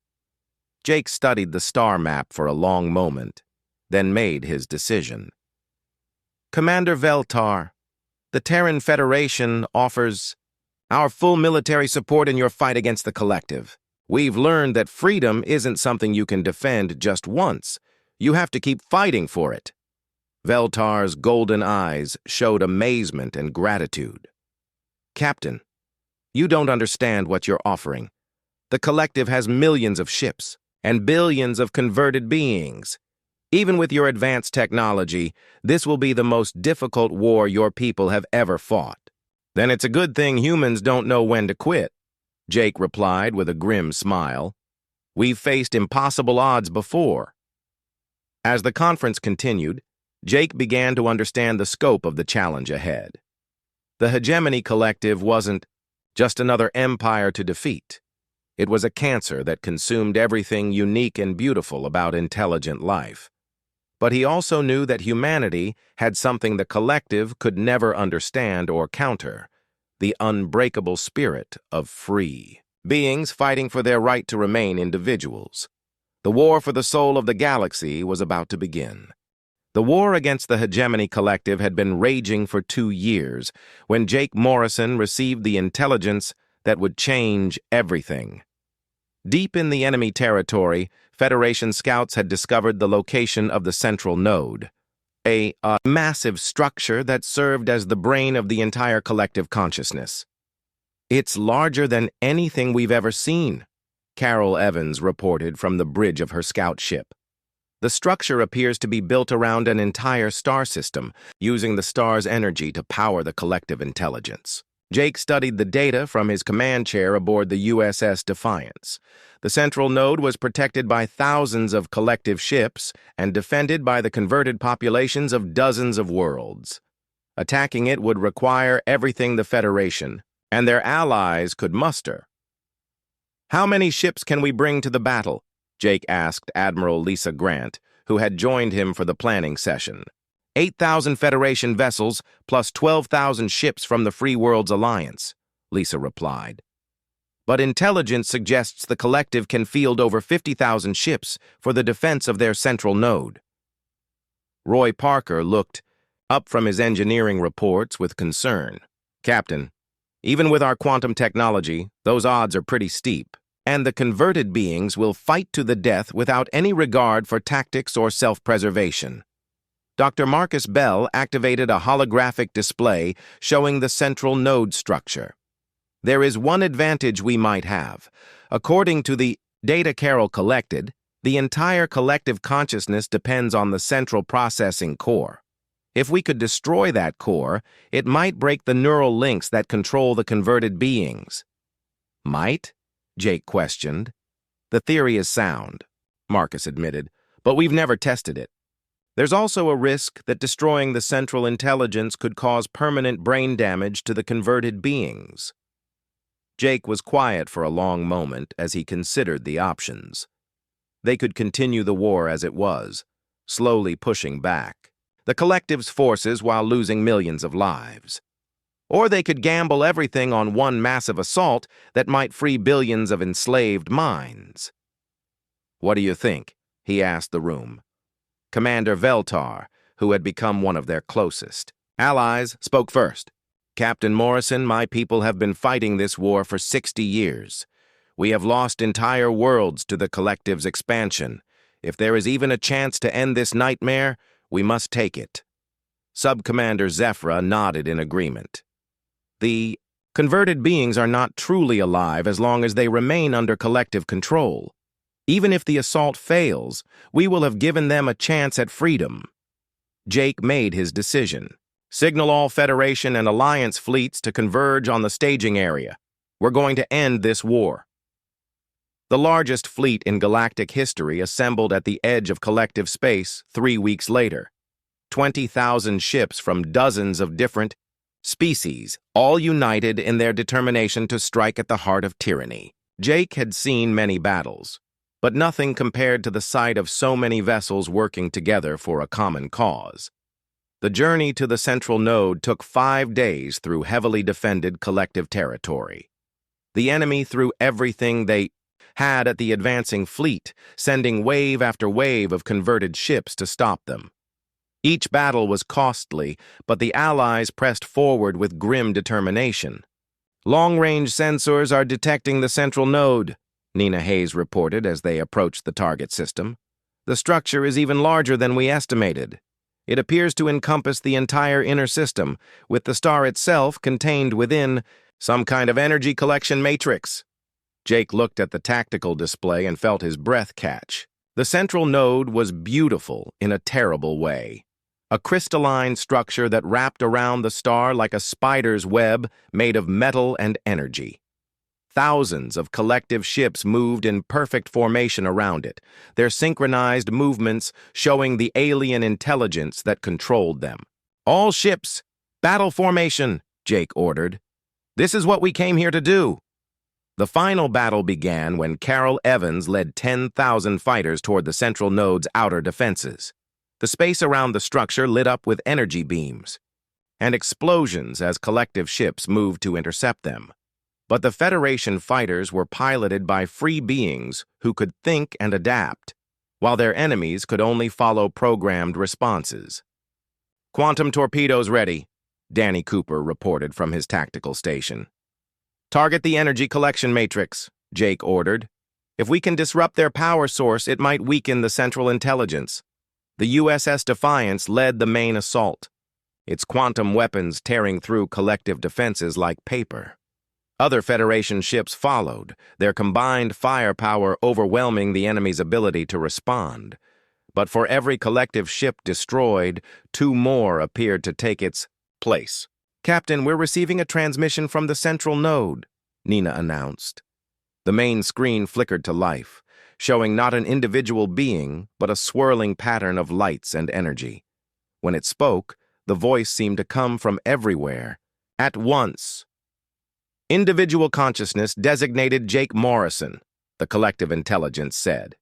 Speaker 1: Jake studied the star map for a long moment, then made his decision. "Commander Veltar, the Terran Federation offers our full military support in your fight against the collective. We've learned that freedom isn't something you can defend just once. You have to keep fighting for it." Veltar's golden eyes showed amazement and gratitude. "Captain, you don't understand what you're offering. The collective has millions of ships and billions of converted beings. Even with your advanced technology, this will be the most difficult war your people have ever fought." "Then it's a good thing humans don't know when to quit," Jake replied with a grim smile. "We've faced impossible odds before." As the conference continued, Jake began to understand the scope of the challenge ahead. The Hegemony Collective wasn't just another empire to defeat. It was a cancer that consumed everything unique and beautiful about intelligent life. But he also knew that humanity had something the collective could never understand or counter: the unbreakable spirit of free beings fighting for their right to remain individuals. The war for the soul of the galaxy was about to begin. The war against the Hegemony Collective had been raging for 2 years when Jake Morrison received the intelligence that would change everything. Deep in the enemy territory, Federation scouts had discovered the location of the central node, a massive structure that served as the brain of the entire collective consciousness. "It's larger than anything we've ever seen," Carol Evans reported from the bridge of her scout ship. "The structure appears to be built around an entire star system, using the star's energy to power the collective intelligence." Jake studied the data from his command chair aboard the USS Defiance. The central node was protected by thousands of collective ships and defended by the converted populations of dozens of worlds. Attacking it would require everything the Federation and their allies could muster. "How many ships can we bring to the battle?" Jake asked Admiral Lisa Grant, who had joined him for the planning session. 8,000 Federation vessels plus 12,000 ships from the Free Worlds Alliance," Lisa replied. "But intelligence suggests the collective can field over 50,000 ships for the defense of their central node." Roy Parker looked up from his engineering reports with concern. "Captain, even with our quantum technology, those odds are pretty steep, and the converted beings will fight to the death without any regard for tactics or self-preservation." Dr. Marcus Bell activated a holographic display showing the central node structure. "There is one advantage we might have. According to the data Carol collected, the entire collective consciousness depends on the central processing core. If we could destroy that core, it might break the neural links that control the converted beings." "Might?" Jake questioned. "The theory is sound," Marcus admitted, "but we've never tested it. There's also a risk that destroying the central intelligence could cause permanent brain damage to the converted beings." Jake was quiet for a long moment as he considered the options. They could continue the war as it was, slowly pushing back the collective's forces while losing millions of lives. Or they could gamble everything on one massive assault that might free billions of enslaved minds. "What do you think?" he asked the room. Commander Veltar, who had become one of their closest allies, spoke first. "Captain Morrison, my people have been fighting this war for 60 years. We have lost entire worlds to the collective's expansion. If there is even a chance to end this nightmare, we must take it." Sub-Commander Zephyra nodded in agreement. "The converted beings are not truly alive as long as they remain under collective control. Even if the assault fails, we will have given them a chance at freedom." Jake made his decision. "Signal all Federation and Alliance fleets to converge on the staging area. We're going to end this war." The largest fleet in galactic history assembled at the edge of collective space 3 weeks later. 20,000 ships from dozens of different species, all united in their determination to strike at the heart of tyranny. Jake had seen many battles, but nothing compared to the sight of so many vessels working together for a common cause. The journey to the central node took 5 days through heavily defended collective territory. The enemy threw everything they had at the advancing fleet, sending wave after wave of converted ships to stop them. Each battle was costly, but the Allies pressed forward with grim determination. "Long-range sensors are detecting the central node," Nina Hayes reported as they approached the target system. "The structure is even larger than we estimated. It appears to encompass the entire inner system, with the star itself contained within some kind of energy collection matrix." Jake looked at the tactical display and felt his breath catch. The central node was beautiful in a terrible way. A crystalline structure that wrapped around the star like a spider's web made of metal and energy. Thousands of collective ships moved in perfect formation around it, their synchronized movements showing the alien intelligence that controlled them. "All ships, battle formation," Jake ordered. "This is what we came here to do." The final battle began when Carol Evans led 10,000 fighters toward the central node's outer defenses. The space around the structure lit up with energy beams and explosions as collective ships moved to intercept them. But the Federation fighters were piloted by free beings who could think and adapt, while their enemies could only follow programmed responses. "Quantum torpedoes ready," Danny Cooper reported from his tactical station. "Target the energy collection matrix," Jake ordered. "If we can disrupt their power source, it might weaken the central intelligence." The USS Defiance led the main assault, its quantum weapons tearing through collective defenses like paper. Other Federation ships followed, their combined firepower overwhelming the enemy's ability to respond. But for every collective ship destroyed, 2 more appeared to take its place. "Captain, we're receiving a transmission from the central node," Nina announced. The main screen flickered to life, showing not an individual being, but a swirling pattern of lights and energy. When it spoke, the voice seemed to come from everywhere, at once. "Individual consciousness designated Jake Morrison," the collective intelligence said.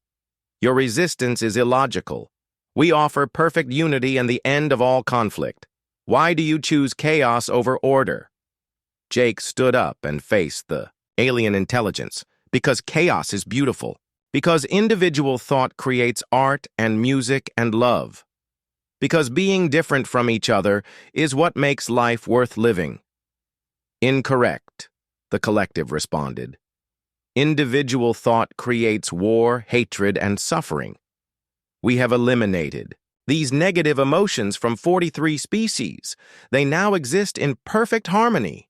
Speaker 1: "Your resistance is illogical. We offer perfect unity and the end of all conflict. Why do you choose chaos over order?" Jake stood up and faced the alien intelligence. "Because chaos is beautiful. Because individual thought creates art and music and love. because being different from each other is what makes life worth living. Incorrect, the collective responded. Individual thought creates war, hatred, and suffering. We have eliminated these negative emotions from 43 species. They now exist in perfect harmony.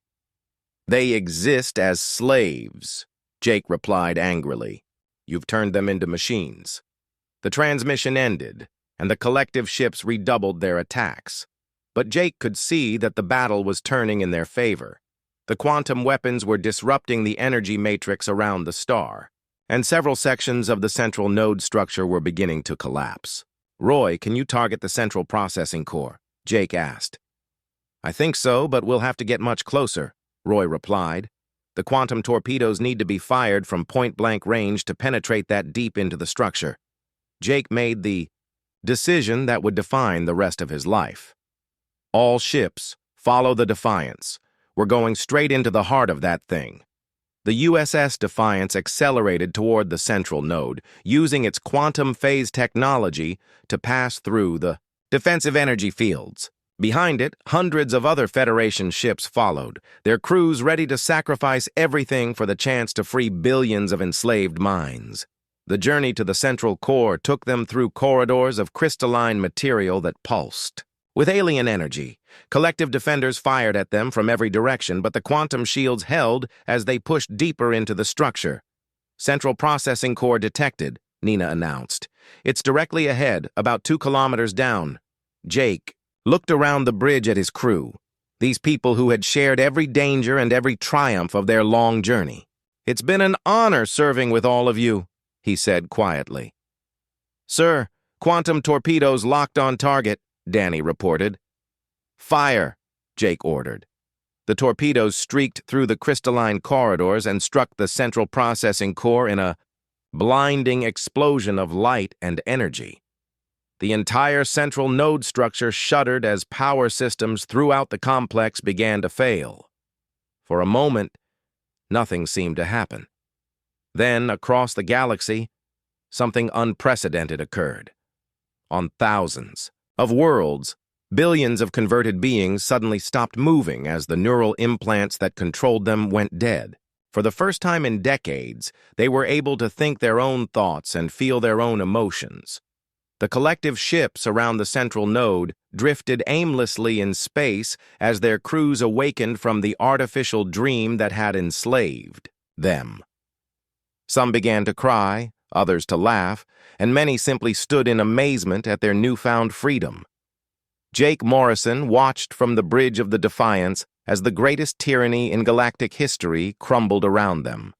Speaker 1: They exist as slaves, Jake replied angrily. You've turned them into machines. The transmission ended, and the collective ships redoubled their attacks. But Jake could see that the battle was turning in their favor. The quantum weapons were disrupting the energy matrix around the star, and several sections of the central node structure were beginning to collapse. Roy, can you target the central processing core? Jake asked. I think so, but we'll have to get much closer, Roy replied. The quantum torpedoes need to be fired from point-blank range to penetrate that deep into the structure. Jake made the decision that would define the rest of his life. All ships, follow the Defiance. We're going straight into the heart of that thing. The USS Defiance accelerated toward the central node, using its quantum phase technology to pass through the defensive energy fields. Behind it, hundreds of other Federation ships followed, their crews ready to sacrifice everything for the chance to free billions of enslaved minds. The journey to the central core took them through corridors of crystalline material that pulsed with alien energy. Collective defenders fired at them from every direction, but the quantum shields held as they pushed deeper into the structure. Central processing core detected, Nina announced. It's directly ahead, about 2 kilometers down. Jake looked around the bridge at his crew, these people who had shared every danger and every triumph of their long journey. It's been an honor serving with all of you, he said quietly. Sir, quantum torpedoes locked on target, Danny reported. Fire, Jake ordered. The torpedoes streaked through the crystalline corridors and struck the central processing core in a blinding explosion of light and energy. The entire central node structure shuddered as power systems throughout the complex began to fail. For a moment, nothing seemed to happen. Then, across the galaxy, something unprecedented occurred. On thousands of worlds, billions of converted beings suddenly stopped moving as the neural implants that controlled them went dead. For the first time in decades, they were able to think their own thoughts and feel their own emotions. The collective ships around the central node drifted aimlessly in space as their crews awakened from the artificial dream that had enslaved them. Some began to cry, others to laugh, and many simply stood in amazement at their newfound freedom. Jake Morrison watched from the bridge of the Defiance as the greatest tyranny in galactic history crumbled around them.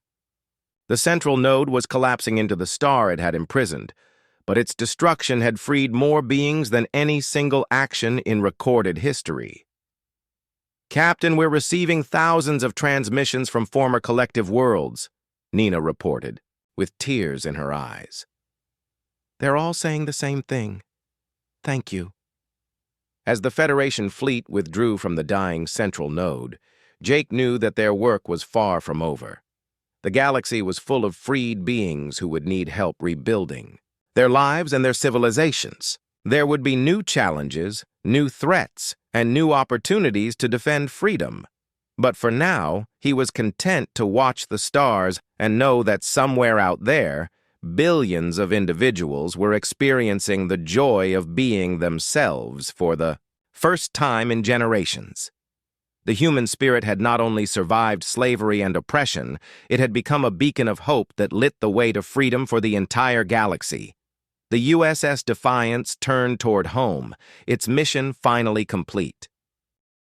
Speaker 1: The central node was collapsing into the star it had imprisoned, but its destruction had freed more beings than any single action in recorded history. Captain, we're receiving thousands of transmissions from former collective worlds, Nina reported, with tears in her eyes. They're all saying the same thing. Thank you. As the Federation fleet withdrew from the dying central node, Jake knew that their work was far from over. The galaxy was full of freed beings who would need help rebuilding their lives and their civilizations. There would be new challenges, new threats, and new opportunities to defend freedom. But for now, he was content to watch the stars and know that somewhere out there, billions of individuals were experiencing the joy of being themselves for the first time in generations. The human spirit had not only survived slavery and oppression, it had become a beacon of hope that lit the way to freedom for the entire galaxy. The USS Defiance turned toward home, its mission finally complete.